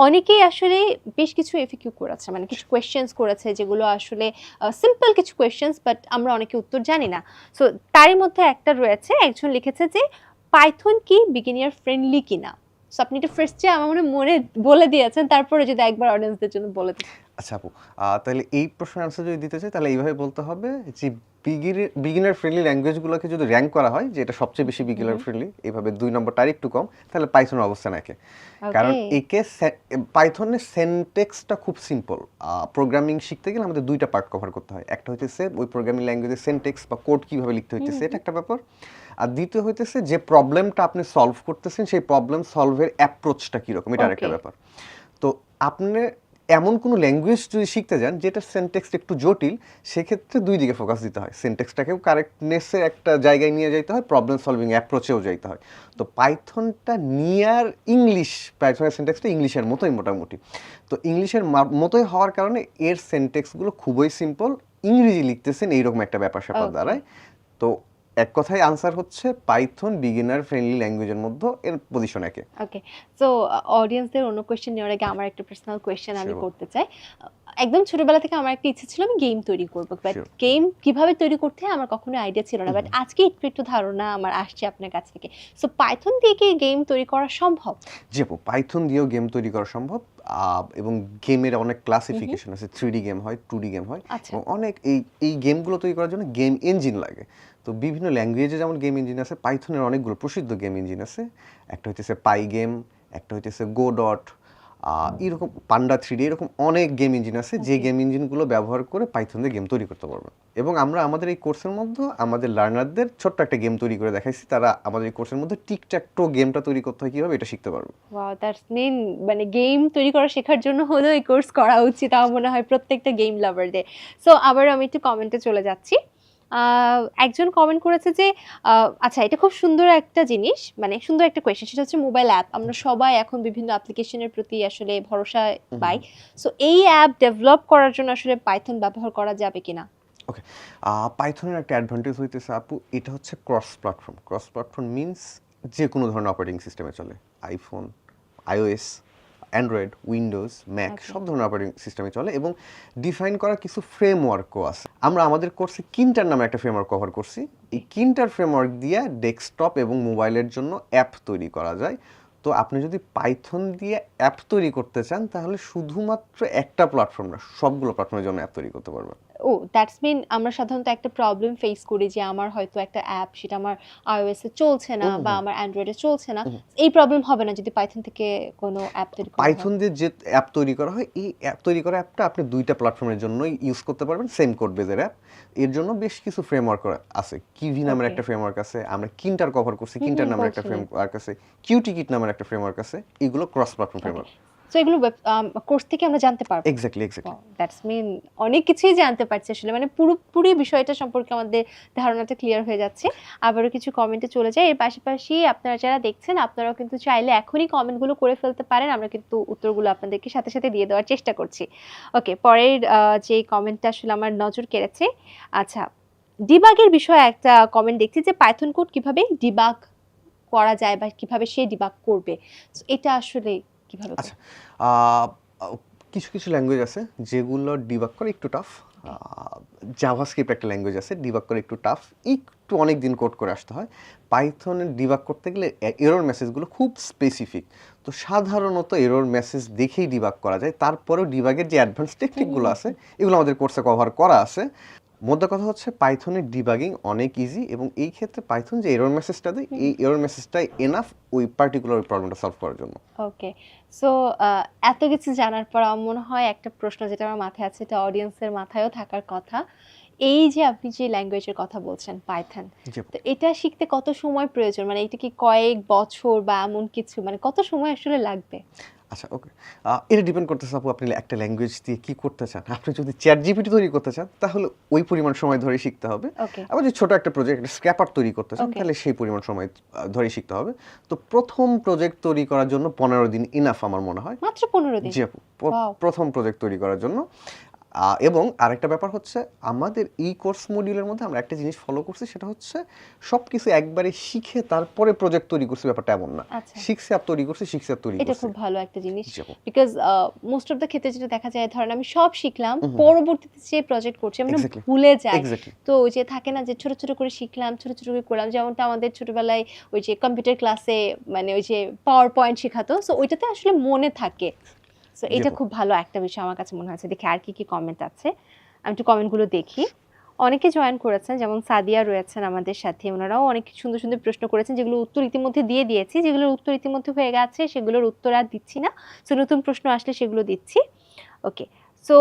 অনেকেই আসলে বেশ কিছু এফএকিউ করেছে। মানে কিছু কোয়েশ্চেনস করেছে যেগুলো আসলে সিম্পল কিছু কোয়েশ্চেনস, বাট আমরা অনেকে উত্তর জানি না। সো তারই মধ্যে একটা রয়েছে, একজন লিখেছে যে পাইথন কি বিগিনার ফ্রেন্ডলি কিনা? সো আপনি এটা ফার্স্টে আমার মনে বলে দিয়েছেন, তারপরে যদি একবার অডিয়েন্সদের জন্য বলে দিন। আচ্ছা আপু, তাহলে এই প্রশ্নের আনসার যদি দিতে চাই, তাহলে এইভাবে বলতে হবে যে বিগিনার ফ্রেন্ডলি ল্যাঙ্গুয়েজগুলোকে যদি র্যাঙ্ক করা হয় যে এটা সবচেয়ে বেশি বিগিনার ফ্রেন্ডলি, এইভাবে 2 নম্বরটা আরেকটু কম, তাহলে পাইথনের অবস্থান একে। কারণ ওকে। একে পাইথনের সেন্টেক্সটা খুব সিম্পল। প্রোগ্রামিং শিখতে গেলে আমাদের 2টা পার্ট কভার করতে হয়। একটা হইতেছে ওই প্রোগ্রামিং ল্যাঙ্গুয়েজের সেন্টেক্স বা কোড কীভাবে লিখতে হইতেছে, এটা একটা ব্যাপার। আর দ্বিতীয় হইতেছে যে প্রবলেমটা আপনি সলভ করতেছেন, সেই প্রবলেম সলভের অ্যাপ্রোচটা কীরকম, এটা আরেকটা ওকে। ব্যাপার। তো আপনি এমন কোনো ল্যাঙ্গুয়েজ যদি শিখতে যান যেটার সিনট্যাক্স একটু জটিল, সেক্ষেত্রে 2 দিকে ফোকাস দিতে হয়। সিনট্যাক্সটাকেও কারেক্টনেসের একটা জায়গায় নিয়ে যাইতে হয়, প্রবলেম সলভিং অ্যাপ্রোচেও যাইতে হয়। তো পাইথনটা নিয়ার ইংলিশ, পাইথনের সিনট্যাক্সটা ইংলিশের মতোই মোটামুটি। তো ইংলিশের মতোই হওয়ার কারণে এর সিনট্যাক্সগুলো খুবই সিম্পল। ইংরেজি লিখতেছেন এইরকম একটা ব্যাপার-স্যাপার ওকে। দাঁড়ায়। তো এক কথায় আনসার হচ্ছে পাইথন বিগিনার ফ্রেন্ডলি ল্যাঙ্গুয়েজের মধ্যে এর পজিশন একে। ওকে। সো অডিয়েন্সদের অন্য কোয়েশ্চেন নেওয়ার আগে আমার একটা পার্সোনাল কোয়েশ্চেন আমি Sure. করতে চাই। একদম ছোটবেলা থেকে আমার একটা ইচ্ছে ছিল আমি গেম তৈরি করব। But Sure. গেম কিভাবে তৈরি করতে হয় আমার কখনো আইডিয়া ছিল না। বাট আজকে একটু একটু ধারণা আমার আসছে আপনার কাছ থেকে। সো পাইথন দিয়ে কি গেম তৈরি করা সম্ভব? জি আপু, পাইথন দিয়েও গেম তৈরি করা সম্ভব। এবং গেমের অনেক ক্লাসিফিকেশন আছে। 3D গেম হয়, 2D গেম হয়, আচ্ছা। এবং অনেক এই গেমগুলো তৈরি করার জন্য গেম ইঞ্জিন লাগে। তো বিভিন্ন ল্যাঙ্গুয়েজে যেমন গেম ইঞ্জিন আছে, পাইথনের অনেকগুলো প্রসিদ্ধ গেম ইঞ্জিন আছে। একটা হইতেছে পাই গেম, একটা হইতেছে গোডট, এরকম পান্ডা 3D, এরকম অনেক গেম ইঞ্জিন আছে যে Okay. গেম ইঞ্জিনগুলো ব্যবহার করে পাইথন দিয়ে গেম তৈরি করতে পারবেন। এবং আমরা আমাদের এই কোর্সের মধ্যে আমাদের লার্নারদের ছোট্ট একটা গেম তৈরি করে দেখাইছি। তারা আমাদের এই কোর্সের মধ্যে টিক-ট্যাক-টো গেমটা তৈরি করতে হয় কীভাবে, এটা শিখতে পারবে। ওয়াও, দ্যাটস মিন মানে গেম তৈরি করা শেখার জন্য হলেও এই কোর্স করা উচিত আমার মনে হয় প্রত্যেকটা গেম লাভারদের। সো আবার আমি একটু কমেন্টে চলে যাচ্ছি। একজন কমেন্ট করেছে যে আচ্ছা এটা খুব সুন্দর একটা জিনিস, মানে সুন্দর একটা কোয়েশ্চেন, সেটা হচ্ছে মোবাইল অ্যাপ। আমরা সবাই এখন বিভিন্ন অ্যাপ্লিকেশনের প্রতি আসলে ভরসা পাই। সো এই অ্যাপ ডেভেলপ করার জন্য আসলে পাইথন ব্যবহার করা যাবে কিনা? ওকে, পাইথনের একটা অ্যাডভান্টেজ হইতেছে আপু, এটা হচ্ছে cross platform. Cross platform means যে কোনো ধরনের অপারেটিং সিস্টেমে চলে। IPhone, iOS, Android, Windows, Mac Okay. সব ধরনের অপারেটিং সিস্টেমে চলে এবং ডিফাইন করা কিছু ফ্রেমওয়ার্কও আছে। আমরা আমাদের কোর্সে কিন্টার নামে একটা ফ্রেমওয়ার্ক কভার করছি। এই কিন্টার ফ্রেমওয়ার্ক দিয়ে ডেস্কটপ এবং মোবাইলের জন্য অ্যাপ তৈরি করা যায়। তো আপনি যদি পাইথন দিয়ে অ্যাপ তৈরি করতে চান তাহলে শুধুমাত্র একটা প্ল্যাটফর্ম না, সবগুলো প্ল্যাটফর্মের জন্য অ্যাপ তৈরি করতে পারবেন। ও দ্যাটস মিন আমরা সাধারণত একটা প্রবলেম ফেস করি যে আমার হয়তো একটা অ্যাপ সেটা আমার iOS এ চলছে না বা আমার অ্যান্ড্রয়েডে চলছে না। এই প্রবলেম হবে না যদি পাইথন থেকে কোনো অ্যাপ তৈরি করা হয়। পাইথন দিয়ে যে অ্যাপ তৈরি করা হয়, এই অ্যাপ তৈরি করা অ্যাপটা আপনি দুইটা প্ল্যাটফর্মের জন্যই ইউজ করতে পারবেন, সেম কোড বেজের অ্যাপ। এর জন্য বেশ কিছু ফ্রেমওয়ার্ক আছে। কিভি নামের Okay. একটা ফ্রেমওয়ার্ক আছে, আমরা কিন্টার কভার করছি, কিন্টার নামের একটা বলছিলেন। ফ্রেমওয়ার্ক আছে, কিউটিকিট নামের একটা ফ্রেমওয়ার্ক আছে। এগুলো ক্রস প্ল্যাটফর্ম ফ্রেমওয়ার্ক। সো এগুলো কোর্স থেকে আমরা জানতে পারবো। Exactly exactly. দ্যাটস মিন অনেক কিছুই জানতে পারছি আসলে, মানে পুরোপুরি বিষয়টা সম্পর্কে আমাদের ধারণাটা ক্লিয়ার হয়ে যাচ্ছে। আবারও কিছু কমেন্টে চলে যায়। এর পাশাপাশি আপনারা যারা দেখছেন আপনারাও কিন্তু চাইলে এখনই কমেন্টগুলো করে ফেলতে পারেন, আমরা কিন্তু উত্তরগুলো আপনাদেরকে সাথে সাথে দিয়ে দেওয়ার চেষ্টা করছি। ওকে, পরের যে কমেন্টটা আসলে আমার নজর কেড়েছে, আচ্ছা ডিবাগের বিষয়ে একটা কমেন্ট দেখছি যে পাইথন কোড কিভাবে ডিবাগ করা যায় বা কিভাবে সে ডিবাগ করবে। So, এটা আসলে কিভাবে আচ্ছা, আহ, কিছু কিছু ল্যাঙ্গুয়েজ আছে যেগুলো ডিবাগ করে একটু টাফ। জাভাস্ক্রিপ্ট একটা ল্যাঙ্গুয়েজ আছে, ডিবাগ করে একটু টাফ, একটু অনেক দিন কোড করে আসতে হয়। পাইথনে ডিবাগ করতে গেলে এরর মেসেজগুলো খুব স্পেসিফিক, তো সাধারণত এরর মেসেজ দেখেই ডিবাগ করা যায়। তারপরেও ডিবাগের যে অ্যাডভান্স টেকনিকগুলো আছে এগুলো আমাদের কোর্সে কভার করা আছে। মোদ্দা কথা হচ্ছে পাইথনের ডিবাগিং অনেক ইজি এবং এই ক্ষেত্রে পাইথন যে এরর মেসেজটা দেয় এই এরর মেসেজটাই এনাফ ওই পার্টিকুলার প্রবলেমটা সলভ করার জন্য। ওকে, সো এত কিছু জানার পর আমার মনে হয় একটা প্রশ্ন যেটা আমার মাথায় আছে, এটা অডিয়েন্সের মাথায়ও থাকার কথা। এই যে আপনি যে ল্যাঙ্গুয়েজের কথা বলছেন পাইথন, জি। তো এটা শিখতে কত সময় প্রয়োজন, মানে এটা কি কয়েক বছর বা এমন কিছু, মানে কত সময় আসলে লাগবে? আচ্ছা, ওকে, এটা ডিপেন্ড করতেছে আপু আপনি একটা ল্যাঙ্গুয়েজ দিয়ে কি করতে চান। আপনি যদি চ্যাট জিপিটি তৈরি করতে চান তাহলে ওই পরিমাণ সময় ধরে শিখতে হবে। ওকে আবার যদি ছোট একটা প্রজেক্ট একটা স্ক্র্যাপার তৈরি করতে চান Okay. তাহলে সেই পরিমাণ সময় ধরে শিখতে হবে। তো প্রথম প্রজেক্ট তৈরি করার জন্য 15 দিন ইনাফ আমার মনে হয়। মাত্র 15 দিন? জি আপু, Wow. প্রথম প্রজেক্ট তৈরি করার জন্য। এবং আরেকটা ব্যাপার হচ্ছে আমাদের এই কোর্স মডিউলের মধ্যে আমরা একটা জিনিস ফলো করছি, সেটা হচ্ছে সব কিছু একবারে শিখে তারপরে প্রজেক্ট তৈরি করছি, ব্যাপারটা এমন না। আচ্ছা, শিখছে অ্যাপ তৈরি করছি, শিখছে অ্যাপ তৈরি এটা করছি। খুব ভালো একটা জিনিস, জি আপু। বিকজ মোস্ট অফ দ্য ক্ষেত্রে যেটা দেখা যায়, ধরেন আমি সব শিখলাম, পরবর্তীতে যে প্রজেক্ট করছি আমরা Exactly. ভুলে যাই। এক্স্যাক্টলি। তো ওই যে থাকে না যে ছোট ছোট করে শিখলাম, ছোট ছোট করে করলাম, যেমনটা আমাদের ছোটবেলায় ওই যে কম্পিউটার ক্লাসে মানে ওই যে পাওয়ার পয়েন্ট শেখাতো, সো ওইটাতে আসলে মনে থাকে। সো জি এটা আপু। খুব ভালো একটা বিষয় আমার কাছে মনে হয়েছে। দেখি আর কি কি কমেন্ট আছে, আমি একটু কমেন্টগুলো দেখি। অনেকে জয়েন করেছেন, যেমন সাদিয়া রয়েছেন আমাদের সাথে, ওনারাও অনেক সুন্দর সুন্দর প্রশ্ন করেছেন, যেগুলো উত্তর ইতিমধ্যে দিয়ে দিয়েছি, যেগুলোর উত্তর ইতিমধ্যে হয়ে গেছে সেগুলোর উত্তর আর দিচ্ছি না। সো নতুন প্রশ্ন আসলে সেগুলো দিচ্ছি। ওকে, সো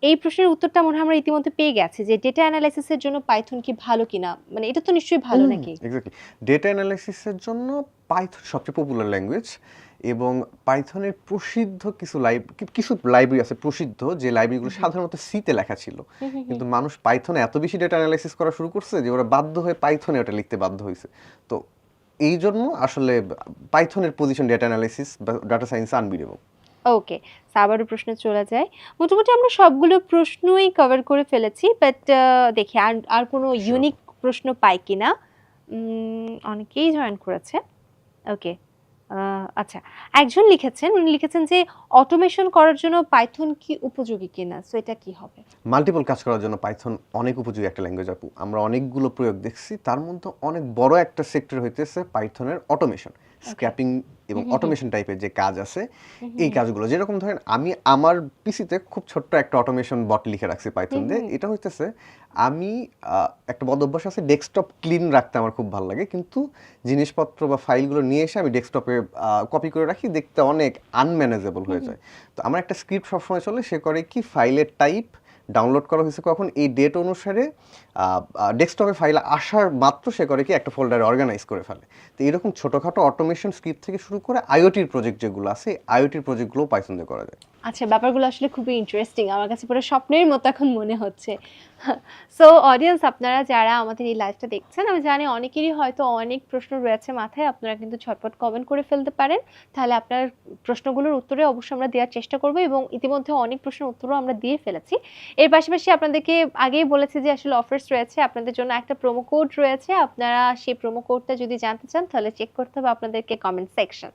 এই প্রশ্নের উত্তরটা মনে হয় আমরা ইতিমধ্যে পেয়ে গেছি, যে ডেটা অ্যানালাইসিসের জন্য পাইথন কি ভালো কিনা, মানে এটা তো নিশ্চয়ই ভালো নাকি? এক্স্যাক্টলি, ডেটা অ্যানালাইসিসের জন্য পাইথন সবচেয়ে পপুলার ল্যাঙ্গুয়েজ এবং পাইথনের প্রসিদ্ধ কিছু লাইব্রেরি আছে প্রসিদ্ধ, যে লাইব্রেরিগুলো সাধারণত সিতে লেখা ছিল, কিন্তু মানুষ পাইথনে এত বেশি ডেটা অ্যানালাইসিস করা শুরু করছে যে ওরা বাধ্য হয়ে পাইথনে ওটা লিখতে বাধ্য হয়েছে। তো এই জন্য আসলে পাইথনের পজিশন ডেটা অ্যানালাইসিস বা ডাটা সায়েন্স আনবিলিভেবল। ওকে, আবারও প্রশ্নে চলে যায়। মোটামুটি আমরা সবগুলো প্রশ্নই কভার করে ফেলেছি, বাট দেখি আর আর কোনো Sure. ইউনিক প্রশ্ন পাই কিনা। অনেকেই জয়েন করেছে। ওকে, আচ্ছা, একজন লিখেছেন, উনি লিখেছেন যে অটোমেশন করার জন্য পাইথন কি উপযোগী কিনা, সো এটা কি হবে? মাল্টিপল কাজ করার জন্য পাইথন অনেক উপযোগী একটা ল্যাঙ্গুয়েজ আপু। আমরা অনেকগুলো প্রয়োগ দেখছি, তার মধ্যে অনেক বড় একটা সেক্টর হইতেছে পাইথনের অটোমেশন, স্ক্র্যাপিং এবং অটোমেশন টাইপের যে কাজ আছে এই কাজগুলো। যেরকম ধরেন আমি আমার পিসিতে খুব ছোট্ট একটা অটোমেশন বট লিখে রাখছি পাইথন দিয়ে। এটা হইতেছে আমি একটা বদ অভ্যাস আছে, ডেস্কটপ ক্লিন রাখতে আমার খুব ভালো লাগে, কিন্তু জিনিসপত্র বা ফাইলগুলো নিয়ে এসে আমি ডেস্কটপে কপি করে রাখি, দেখতে অনেক আনম্যানেজেবল হয়ে যায়। তো আমার একটা স্ক্রিপ্ট সবসময় চলে, সে করে কি ফাইলের টাইপ ডাউনলোড করা হয়েছে কখন এই ডেট অনুসারে ডেস্কটপে ফাইল আসার মাত্র সে করে কি একটা ফোল্ডারে অর্গানাইজ করে ফেলে। তো এরকম ছোটোখাটো অটোমেশন স্ক্রিপ্ট থেকে শুরু করে আইওটির প্রজেক্ট যেগুলো আছে আইওটির প্রজেক্টগুলো পাইথন দিয়ে করা যায়। আচ্ছা, ব্যাপারগুলো আসলে খুবই ইন্টারেস্টিং। আমার কাছে পুরো স্বপ্নের মতো এখন মনে হচ্ছে। সো অডিয়েন্স, আপনারা যারা আমাদের এই লাইভটা দেখছেন, আমি জানি অনেকেরই হয়তো অনেক প্রশ্ন রয়েছে মাথায়। আপনারা কিন্তু ঝটপট কমেন্ট করে ফেলতে পারেন। তাহলে আপনার প্রশ্নগুলোর উত্তরে অবশ্যই আমরা দেওয়ার চেষ্টা করব, এবং ইতিমধ্যে অনেক প্রশ্নের উত্তরও আমরা দিয়ে ফেলেছি। এর পাশাপাশি আপনাদেরকে আগেই বলেছি যে আসলে অফার্স রয়েছে। আপনাদের জন্য একটা প্রোমো কোড রয়েছে। আপনারা সেই প্রোমো কোডটা যদি জানতে চান তাহলে চেক করতে হবে আপনাদেরকে কমেন্ট সেকশন।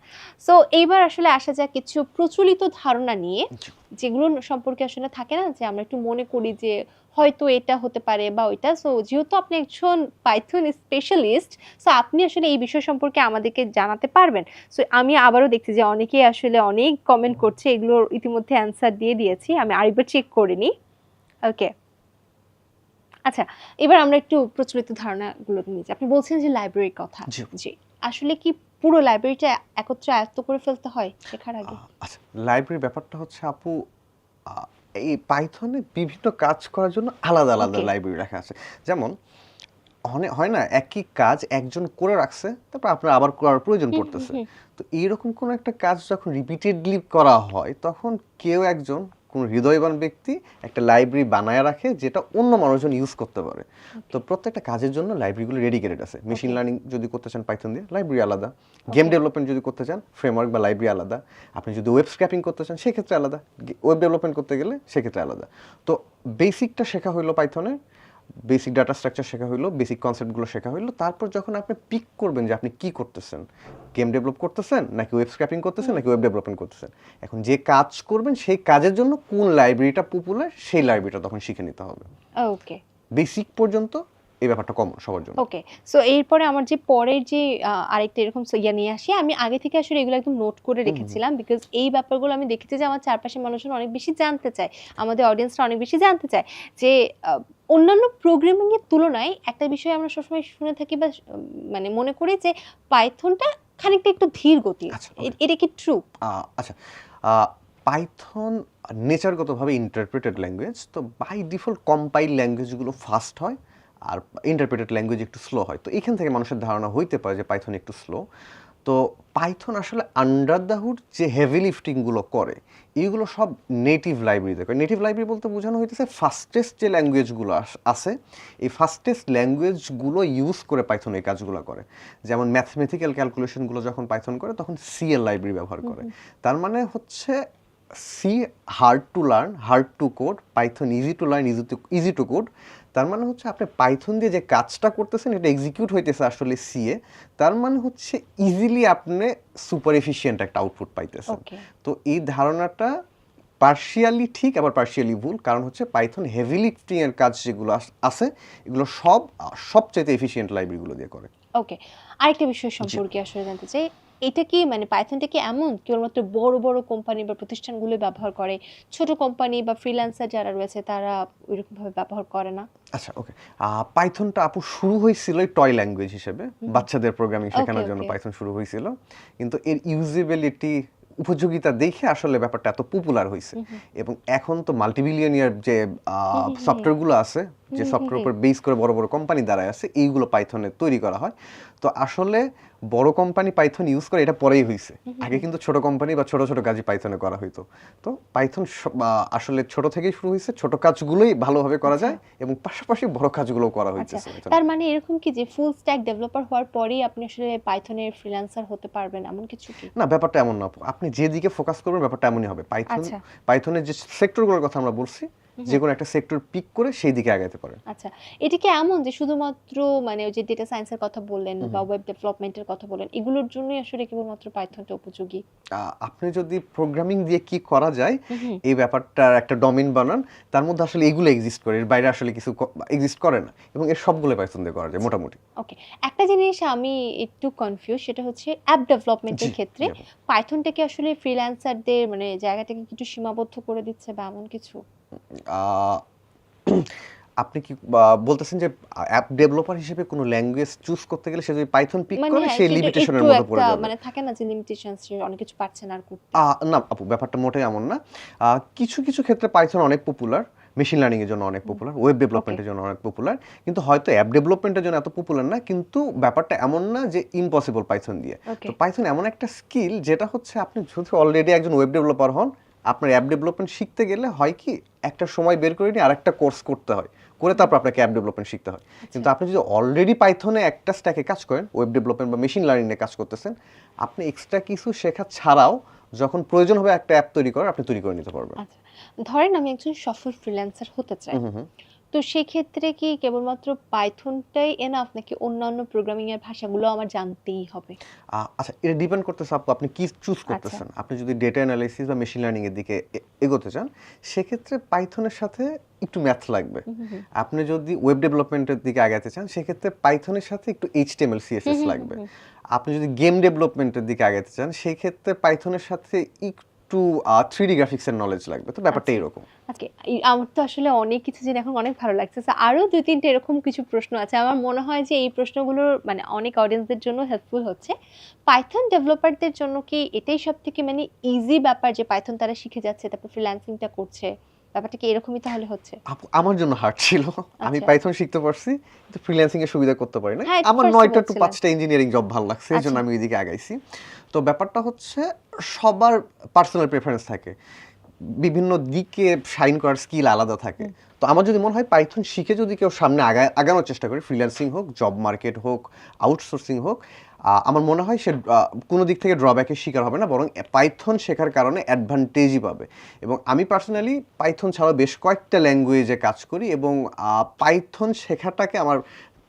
সো এইবার আসলে আসা যাক কিছু প্রচলিত ধারণা নিয়ে, জি। যেগুলো সম্পর্কে আসলে থাকে না যে আমরা একটু মনে করি যে হয়তো এটা হতে পারে বা ওইটা। সো যেহেতু আপনি একজন পাইথন স্পেশালিস্ট, সো আপনি আসলে এই বিষয় সম্পর্কে আমাদেরকে জানাতে পারবেন। সো আমি আবারও দেখছি যে অনেকেই আসলে অনেক কমেন্ট করছে, এগুলোর ইতিমধ্যে অ্যান্সার দিয়ে দিয়েছি, আমি আরেকবার চেক করে নিই। ওকে, আচ্ছা, এবার আমরা একটু প্রচলিত ধারণাগুলো নিয়ে যাই। আপনি বলছেন যে লাইব্রেরির কথা। জি। জি, আসলে কি পুরো লাইব্রেরিটা একত্রে আয়ত্ত করে ফেলতে হয় শেখার আগে? আচ্ছা, লাইব্রেরির ব্যাপারটা হচ্ছে আপু, আ এই পাইথনে বিভিন্ন কাজ করার জন্য আলাদা, আলাদা ওকে। লাইব্রেরি রাখা আছে। যেমন হয় না একই কাজ একজন করে রাখছে, তারপর আপনার আবার করার প্রয়োজন হুম, হুম, পড়তেছে। হুম। তো এইরকম কোনো একটা কাজ যখন রিপিটেডলি করা হয়, তখন কেউ একজন কোনো হৃদয়বান ব্যক্তি একটা লাইব্রেরি বানায় রাখে যেটা অন্য মানুষজন ইউজ করতে পারে। তো প্রত্যেকটা কাজের জন্য লাইব্রেরিগুলো ডেডিকেটেড আছে। মেশিন ওকে, লার্নিং যদি করতে চান পাইথন দিয়ে, লাইব্রেরি আলাদা। গেম ওকে, ডেভেলপমেন্ট যদি করতে চান, ফ্রেমওয়ার্ক বা লাইব্রেরি আলাদা। আপনি যদি ওয়েব স্ক্র্যাপিং করতে চান সেক্ষেত্রে আলাদা। ওয়েব ডেভেলপমেন্ট করতে গেলে সেক্ষেত্রে আলাদা। তো বেসিকটা শেখা হইলো পাইথনের, বেসিক ডাটা স্ট্রাকচার শেখা হইলো, বেসিক কনসেপ্টগুলো শেখা হইলো। তারপর যখন আপনি পিক করবেন যে আপনি কি করতেছেন, গেম ডেভেলপ করতেছেন নাকি ওয়েব স্ক্র্যাপিং করতেছেন হুম, নাকি ওয়েব ডেভেলপমেন্ট করতেছেন, এখন যে কাজ করবেন সেই কাজের জন্য কোন লাইব্রেরিটা পপুলার সেই লাইব্রেরিটা তখন শিখে নিতে হবে। ওকে, বেসিক পর্যন্ত এই ব্যাপারটা কমন সবার জন্য। ওকে। সো এরপরে আমার যে পরের যে আরেকটা এরকম ইয়া নিয়ে আসি, আমি আগে থেকে আসলে এগুলো একদম নোট করে হুম, হুম, হুম। রেখেছিলাম। বিকজ এই ব্যাপারগুলো আমি দেখেছি যে আমার চারপাশের মানুষজন অনেক বেশি জানতে চায়। আমাদের অডিয়েন্সরা অনেক বেশি জানতে চায় যে আ অন্যান্য প্রোগ্রামিং এর তুলনায় একটা বিষয় আমরা সবসময় শুনে থাকি বা মানে মনে করি যে পাইথনটা খানিকটা একটু ধীর গতির। আচ্ছা, ওকে। এটা কি ট্রু? আচ্ছা, পাইথন নেচারগতভাবে ইন্টারপ্রেটেড ল্যাঙ্গুয়েজ। তো বাই ডিফল্ট কম্পাইল ল্যাঙ্গুয়েজগুলো ফাস্ট হয়, আর ইন্টারপ্রেটেড ল্যাঙ্গুয়েজ একটু স্লো হয়। তো এখান থেকে মানুষের ধারণা হইতে পারে যে পাইথন একটু স্লো। তো পাইথন আসলে আন্ডার দ্য হুড যে হেভি লিফটিংগুলো করে, এইগুলো সব নেটিভ লাইব্রেরিতে করে। নেটিভ লাইব্রেরি বলতে বোঝানো হইতেছে ফাস্টেস্ট যে ল্যাঙ্গুয়েজগুলো আছে, এই ফাস্টেস্ট ল্যাঙ্গুয়েজগুলো ইউজ করে পাইথন এই কাজগুলো করে। যেমন ম্যাথমেটিক্যাল ক্যালকুলেশনগুলো যখন পাইথন করে তখন সিএল লাইব্রেরি ব্যবহার হুম, করে। হুম। তার মানে হচ্ছে C hard to learn, hard to code, Python easy to learn, easy to code. তার মানে হচ্ছে আপনি পাইথন দিয়ে যে কাজটা করতেছেন এটা এক্সিকিউট হইতেছে আসলে সিএ। তার মানে হচ্ছে ইজিলি আপনি সুপার এফিশিয়েন্ট একটা আউটপুট পাইতেছেন। ওকে। তো এই ধারণাটা পার্শিয়ালি ঠিক আবার পার্শিয়ালি ভুল, কারণ হচ্ছে পাইথন হেভি লিফটিং এর কাজ যেগুলো আছে এগুলো সব সবচাইতে এফিশিয়েন্ট লাইব্রেরিগুলো দিয়ে করে। ওকে। আরেকটা বিষয় জি। সম্পর্কে আসলে জানতে চাই। এটা কি মানে পাইথনটা কি এমন কেবলমাত্র বড়, বড় কোম্পানি বা প্রতিষ্ঠানগুলো ব্যবহার করে? ছোট কোম্পানি বা ফ্রিল্যান্সার যারা রয়েছে তারা ওইরকমভাবে ব্যবহার করে না? আচ্ছা, ওকে। পাইথনটা আপু শুরু হয়েছিল টয় ল্যাঙ্গুয়েজ হিসেবে। হুম। বাচ্চাদের প্রোগ্রামিং ওকে, শেখানোর জন্য ওকে। পাইথন শুরু হয়েছিল। কিন্তু এর ইউজেবিলিটি, উপযোগিতা দেখে আসলে ব্যাপারটা এত পপুলার হইছে। হুম, হুম। এবং এখন তো মাল্টিবিলিয়নিয়ার যে হুম, হুম, হুম, হুম। সফটওয়্যারগুলো আছে, যে হুম, হুম, সফটওয়্যার হুম। উপর বেস করে বড়, বড় কোম্পানি দাঁড়ায় আছে, এইগুলো পাইথনে তৈরি করা হয়। তো আসলে বড় কোম্পানি পাইথন ইউজ করে এটা পরেই হইছে। হুম, হুম, আগে হুম। কিন্তু ছোট কোম্পানি বা ছোট, ছোট কাজই পাইথনে করা হইতো। তো পাইথন আসলে ছোট থেকেই শুরু হইছে। ছোট কাজগুলোই ভালোভাবে করা আচ্ছা, যায় এবং পাশাপাশি বড় কাজগুলোও করা আচ্ছা। হইতেছে পাইথনে। তার মানে এরকম কি যে ফুল স্ট্যাক ডেভেলপার হওয়ার পরেই আপনি আসলে পাইথনের ফ্রিল্যান্সার হতে পারবেন এমন কিছু কি? না, ব্যাপারটা এমন না আপু। আপনি যেদিকে ফোকাস করবেন ব্যাপারটা এমনই হবে। আচ্ছা। পাইথনের যে সেক্টরগুলোর কথা আমরা বলছি, হুম, হুম। যেকোনো একটা সেক্টর পিক করে সেই দিকে আগাইতে পারেন। আচ্ছা। এটা কি এমন যে শুধুমাত্র মানে ওই যে ডেটা সায়েন্স এর কথা বললেন হুম, বা হুম। ওয়েব ডেভেলপমেন্ট এর কথা বললেন, এগুলোর জন্যই আসলে কেবলমাত্র পাইথনটা উপযোগী? আপনি যদি প্রোগ্রামিং দিয়ে কি করা যায় হুম, হুম। এই ব্যাপারটার একটা ডোমেইন বানান, তার মধ্যে আসলে এগুলো এক্সিস্ট করে। এর বাইরে আসলে কিছু এক্সিস্ট করে না। এবং এর সবগুলো পাইথন দিয়ে করা যায় মোটামুটি। ওকে। একটা জিনিস আমি একটু কনফিউজ, সেটা হচ্ছে অ্যাপ ডেভেলপমেন্ট জি, এর ক্ষেত্রে জি আপু। পাইথনটা কি আসলে ফ্রিল্যান্সারদের মানে জায়গাটাকে কি একটু সীমাবদ্ধ করে দিচ্ছে বা এমন কিছু? আ আপনি কি বলতেছেন যে অ্যাপ ডেভেলপার হিসেবে কোনো ল্যাঙ্গুয়েজ চুজ করতে গেলে সে যদি পাইথন পিক মানে করে হ্যাঁ, সে সেটা লিমিটেশন একটু এর মধ্যে একটা পড়ে যাবে? মানে থাকে না যে লিমিটেশনস, যে অনেক কিছু পারছে না আর করতে। না আপু, ব্যাপারটা মোটেই এমন না। কিছু, কিছু ক্ষেত্রে পাইথন অনেক পপুলার। মেশিন লার্নিং এর জন্য অনেক হুম। পপুলার, ওয়েব ওকে, ডেভেলপমেন্টের জন্য অনেক পপুলার। কিন্তু হয়তো অ্যাপ ডেভেলপমেন্টের জন্য এত পপুলার না। কিন্তু ব্যাপারটা এমন না যে ইম্পসিবল পাইথন দিয়ে। ওকে। তো পাইথন এমন একটা স্কিল যেটা হচ্ছে আপনি যদি অলরেডি একজন ওয়েব ডেভেলপার হন, আপনার অ্যাপ ডেভেলপমেন্ট শিখতে গেলে হয় কি একটা সময় বের করে নিয়ে আরেকটা কোর্স করতে হয়, করে তারপর আপনাকে অ্যাপ ডেভেলপমেন্ট শিখতে হয়। কিন্তু আপনি যদি অলরেডি পাইথনে একটা স্ট্যাকে কাজ করেন, ওয়েব ডেভেলপমেন্ট বা মেশিন লার্নিং নিয়ে কাজ করতেছেন, আপনি এক্সট্রা কিছু শেখা ছাড়াও যখন প্রয়োজন হবে একটা অ্যাপ তৈরি করার, আপনি তৈরি করে নিতে পারবেন। আচ্ছা, ধরেন আমি একজন সফল ফ্রিল্যান্সার হতে চাই, হুম হুম। তো সেক্ষেত্রে কি কেবলমাত্র পাইথনটাই এনাফ নাকি অন্যান্য প্রোগ্রামিং এর ভাষাগুলো আমার জানতেই হবে? আচ্ছা, এটা ডিপেন্ড করতেছে আপু আপনি কি চুজ আচ্ছা। করতেছেন। আপনি যদি ডেটা অ্যানালাইসিস বা মেশিন লার্নিং এর দিকে এগোতে চান, সেক্ষেত্রে পাইথনের সাথে একটু ম্যাথ লাগবে। আপনি যদি ওয়েব ডেভেলপমেন্টের দিকে আগাতে চান, সেক্ষেত্রে পাইথনের সাথে একটু এইচটিএমএল সিএসএস লাগবে। আপনি যদি গেম ডেভেলপমেন্টের দিকে আগাতে চান, সেই ক্ষেত্রে পাইথনের সাথে একটু 3D গ্রাফিক্সের নলেজ লাগবে। তো ব্যাপারটা আচ্ছা। এরকম। আজকে আমার তো আসলে অনেক কিছু জেনে এখন অনেক ভালো লাগছে। আরো ২-৩ টা এরকম কিছু প্রশ্ন আছে। আমার মনে হয় যে এই প্রশ্নগুলোর মানে অনেক অডিয়েন্সদের জন্য হেল্পফুল হচ্ছে। পাইথন ডেভেলপারদের জন্য কি এটাই সবথেকে মানে ইজি ব্যাপার যে পাইথন তারা শিখে যাচ্ছে, তারপর ফ্রিল্যান্সিংটা করছে। ব্যাপারটা কি এরকমই তাহলে হচ্ছে? আপু আমার জন্য হার্ড ছিল। আমি আচ্ছা। পাইথন শিখতে পারছি, কিন্তু ফ্রিল্যান্সিং এর সুবিধা করতে পারি নাই। হ্যাঁ, এটা আমার ফার্স্ট এ ৯টা টু বলছিলেন। ৫টা ইঞ্জিনিয়ারিং জব ভাল লাগছে, এজন্য আচ্ছা। আমি ওইদিকে আগাইছি। তো ব্যাপারটা হচ্ছে সবার পার্সোনাল প্রেফারেন্স থাকে। বিভিন্ন দিকে শাইন করার স্কিল আলাদা থাকে। তো আমার যদি মনে হয় পাইথন শিখে যদি কেউ সামনে আগানোর চেষ্টা করে, ফ্রিল্যান্সিং হোক, জব মার্কেট হোক, আউটসোর্সিং হোক, আমার মনে হয় সে কোনো দিক থেকে ড্রব্যাকের শিকার হবে না, বরং পাইথন শেখার কারণে অ্যাডভান্টেজই পাবে। এবং আমি পার্সোনালি পাইথন ছাড়াও বেশ কয়েকটা ল্যাঙ্গুয়েজে কাজ করি, এবং পাইথন শেখাটাকে আমার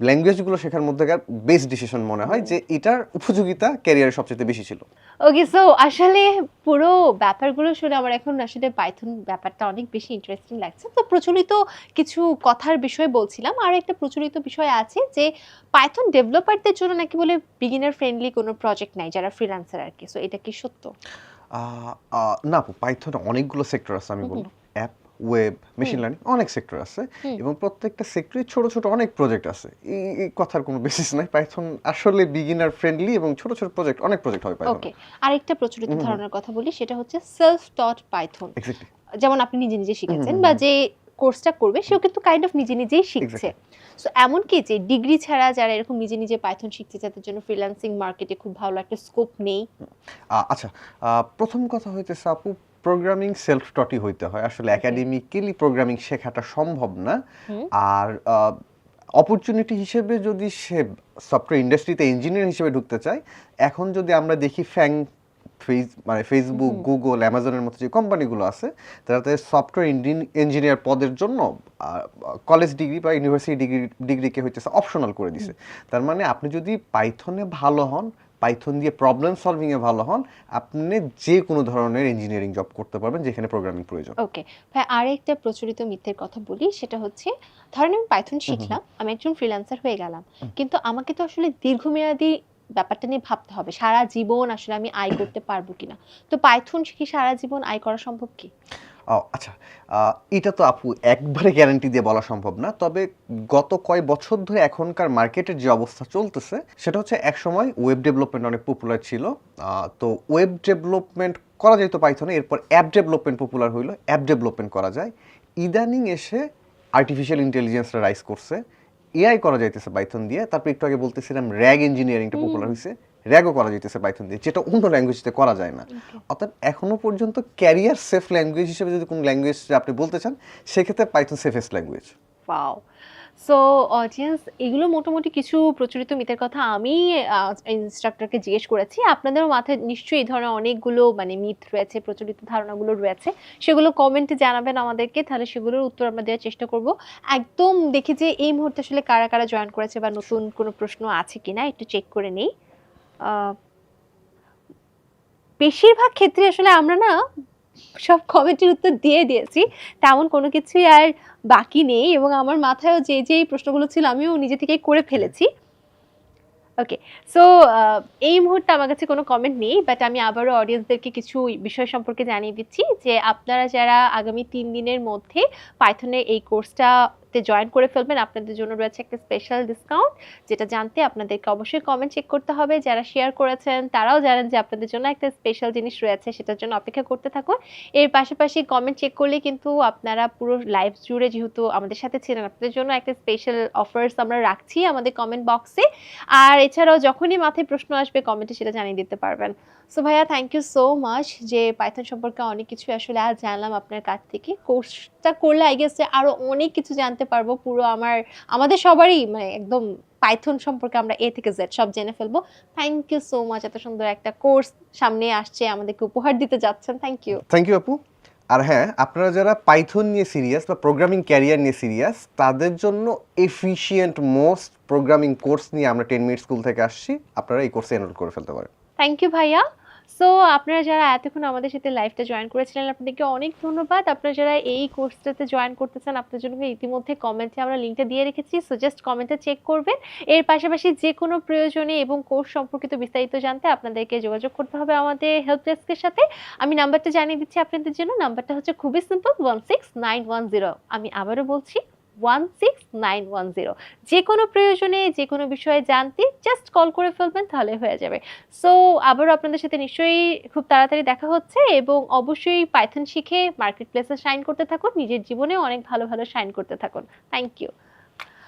ল্যাঙ্গুয়েজগুলো শেখার মধ্যেকার বেস্ট ডিসিশন মনে হয়, যে এটার উপযোগিতা ক্যারিয়ারের সবচেয়ে বেশি ছিল। ওকে, সো আসলে পুরো ব্যাপারগুলো শুনে আমার এখন আসলে পাইথন ব্যাপারটা অনেক বেশি ইন্টারেস্টিং লাগছে। তো প্রচলিত কিছু কথার বিষয় বলছিলাম। আর একটা প্রচলিত বিষয় আছে যে পাইথন ডেভেলপারদের জন্য নাকি বলে বিগিনার ফ্রেন্ডলি কোনো প্রজেক্ট নাই যারা ফ্রিল্যান্সার আর কি। সো এটা কি সত্য? না আপু, পাইথনে অনেকগুলো সেক্টর আছে। আমি বললাম অ্যাপ, ওয়েব, মেশিন লার্নিং, অনেক সেক্টর আছে, এবং প্রত্যেকটা সেক্টরে ছোট ছোট অনেক প্রজেক্ট আছে। এই কথার কোনো বেসিস নাই। পাইথন আসলে বিগিনার ফ্রেন্ডলি, এবং ছোট ছোট প্রজেক্ট, অনেক প্রজেক্ট হয় পাইথন। ওকে, আরেকটা প্রচলিত ধারণার কথা বলি, সেটা হচ্ছে সেলফ টট পাইথন। এক্স্যাক্টলি। যেমন আপনি নিজে নিজে শিখেছেন বা যে কোর্সটা করবে সেও কিন্তু কাইন্ড অফ নিজে নিজেই শিখছে। সো এমন কি যে ডিগ্রি ছাড়া যারা এরকম নিজে নিজে পাইথন শিখছে তাদের জন্য ফ্রিল্যান্সিং মার্কেটে খুব ভালো একটা স্কোপ নেই? আচ্ছা, প্রথম কথা হইতেছে আপু, প্রোগ্রামিং সেলফ টটই হইতে হয়। আসলে একাডেমিক্যালি প্রোগ্রামিং শেখাটা সম্ভব না। আর অপরচুনিটি হিসেবে যদি সে সফটওয়্যার ইন্ডাস্ট্রিতে ইঞ্জিনিয়ার হিসেবে ঢুকতে চায়, এখন যদি আমরা দেখি মানে ফেসবুক, গুগল, অ্যামাজনের মতো যে কোম্পানিগুলো আছে, তারা তাদের সফটওয়্যার ইঞ্জিনিয়ার পদের জন্য কলেজ ডিগ্রি বা ইউনিভার্সিটি ডিগ্রিকে হইতেছে অপশনাল করে দিছে। তার মানে আপনি যদি পাইথনে ভালো হন, পাইথন দিয়ে প্রবলেম সলভিং এ ভালো হন, আপনি যে কোনো ধরনের ইঞ্জিনিয়ারিং জব করতে পারবেন যেখানে প্রোগ্রামিং প্রয়োজন। ওকে ভাই, আরেকটা প্রচলিত মিথ্যের কথা বলি, সেটা হচ্ছে ধরেন আমি পাইথন শিখলাম, আমি একজন ফ্রিল্যান্সার হয়ে গেলাম, কিন্তু আমাকে তো আসলে দীর্ঘমেয়াদী ব্যাপারটা নিয়ে ভাবতে হবে, সারা জীবন আসলে আমি আয় করতে পারবো কিনা। তো পাইথন শিখে সারা জীবন আয় করা সম্ভব কি? আচ্ছা, এটা তো আপু একবারে গ্যারান্টি দিয়ে বলা সম্ভব না। তবে গত কয়েক বছর ধরে এখনকার মার্কেটের যে অবস্থা চলতেছে, সেটা হচ্ছে একসময় ওয়েব ডেভেলপমেন্ট অনেক পপুলার ছিল। তো ওয়েব ডেভেলপমেন্ট করা যেত পাইথনে, এরপর অ্যাপ ডেভেলপমেন্ট পপুলার হইলো, অ্যাপ ডেভেলপমেন্ট করা যায়। ইদানিং এসে আর্টিফিশিয়াল ইন্টেলিজেন্সরা রাইজ করছে, এআই করা যাইতেছে পাইথন দিয়ে। তারপর একটু আগে বলতেছিলাম র্যাগ ইঞ্জিনিয়ারিংটা পপুলার হয়েছে, র্যাগও করা যাইতেছে পাইথন দিয়ে, যেটা অন্য ল্যাঙ্গুয়েজতে করা যায় না। অর্থাৎ এখনো পর্যন্ত ক্যারিয়ার সেফ ল্যাঙ্গুয়েজ হিসেবে যদি কোনো ল্যাঙ্গুয়েজ আপনি বলতে চান, সেক্ষেত্রে Python safest language. Wow! So audience, এগুলো মোটামুটি কিছু প্রচলিত মিথের কথা আমি ইন্সট্রাক্টরকে জিজ্ঞেস করেছি। আপনাদেরও মাথায় নিশ্চয়ই এই ধরনের অনেকগুলো মানে মিথ রয়েছে, প্রচলিত ধারণাগুলো রয়েছে। সেগুলো কমেন্টে জানাবেন আমাদেরকে, তাহলে সেগুলোর উত্তর আমরা দেওয়ার চেষ্টা করব। একদম দেখি যে এই মুহূর্তে আসলে কারা কারা জয়েন করেছে বা নতুন কোনো প্রশ্ন আছে কিনা একটু চেক করে নেই। বেশিরভাগ ক্ষেত্রে আসলে আমরা না সব কমেন্টের উত্তর দিয়ে দিয়েছি, তেমন কোনো কিছুই আর বাকি নেই, এবং আমার মাথায়ও যে যেই প্রশ্নগুলো ছিল আমিও নিজে থেকেই করে ফেলেছি। ওকে, সো এই মুহূর্তে আমার কাছে কোনো কমেন্ট নেই, বাট আমি আবারও অডিয়েন্সদেরকে কিছু বিষয় সম্পর্কে জানিয়ে দিচ্ছি যে আপনারা যারা আগামী 3 দিনের মধ্যে পাইথনের এই কোর্সটা তে জয়েন করে ফেলবেন। আপনাদের জন্য রয়েছে একটা স্পেশাল ডিসকাউন্ট, যেটা জানতে আপনাদেরকে অবশ্যই কমেন্ট চেক করতে হবে। যারা শেয়ার করেছেন তারাও জানেন যে আপনাদের জন্য একটা স্পেশাল জিনিস রয়েছে, সেটার জন্য অপেক্ষা করতে থাকুন। এর পাশাপাশি কমেন্ট চেক করলে কিন্তু আপনারা পুরো লাইভ জুড়ে যেহেতু আমাদের সাথে ছিলেন, আপনাদের জন্য একটা স্পেশাল অফার্স আমরা রাখছি আমাদের কমেন্ট বক্সে। আর এছাড়াও যখনই মাথায় প্রশ্ন আসবে কমেন্টে সেটা জানিয়ে দিতে পারবেন। সো ভাইয়া, থ্যাংক ইউ সো মাচ যে পাইথন সম্পর্কে অনেক কিছু আসলে আজ জানলাম আপনার কাছ থেকে। কোর্সটা করলে আই গেস যে আরো অনেক কিছু জানতে পারবো। পুরো আমাদের সবারই মানে একদম পাইথন সম্পর্কে আমরা এ থেকে জেড সব জেনে ফেলবো। থ্যাংক ইউ সো মাচ, এত সুন্দর একটা কোর্স সামনে আসছে, আমাদেরকে উপহার দিতে যাচ্ছেন। Thank you. থ্যাংক ইউ আপু। আর হ্যাঁ, আপনারা যারা পাইথন নিয়ে সিরিয়াস বা প্রোগ্রামিং ক্যারিয়ার নিয়ে সিরিয়াস, তাদের জন্য এফিশিয়েন্ট মোস্ট প্রোগ্রামিং কোর্স নিয়ে আমরা 10 মিনিট স্কুল থেকে আসছি। আপনারা এই কোর্সে এনরোল করে ফেলতে পারেন। থ্যাংক ইউ ভাইয়া। সো আপনারা যারা এতক্ষণ আমাদের সাথে লাইভটা জয়েন করেছিলেন, আপনাদেরকে অনেক ধন্যবাদ। আপনারা যারা এই কোর্সটাতে জয়েন করতে চান, আপনাদের জন্য ইতিমধ্যে কমেন্টে আমরা লিঙ্কটা দিয়ে রেখেছি, সো জাস্ট কমেন্টে চেক করবেন। এর পাশাপাশি যে কোনো প্রয়োজনে এবং কোর্স সম্পর্কিত বিস্তারিত জানতে আপনাদেরকে যোগাযোগ করতে হবে আমাদের হেল্প ডেস্কের সাথে। আমি নাম্বারটা জানিয়ে দিচ্ছি আপনাদের জন্য। নাম্বারটা হচ্ছে খুবই সিম্পল, 16910। আমি আবারও বলছি, 16910। যে কোনো প্রয়োজনে যে কোনো বিষয়ে জানতে জাস্ট কল করে ফেলবেন, তাহলে হয়ে যাবে। সো আবারও আপনাদের সাথে নিশ্চয়ই খুব তাড়াতাড়ি দেখা হচ্ছে, এবং অবশ্যই পাইথন শিখে মার্কেট প্লেসে শাইন করতে থাকুন, নিজের জীবনেও অনেক ভালো ভালো শাইন করতে থাকুন। Thank you.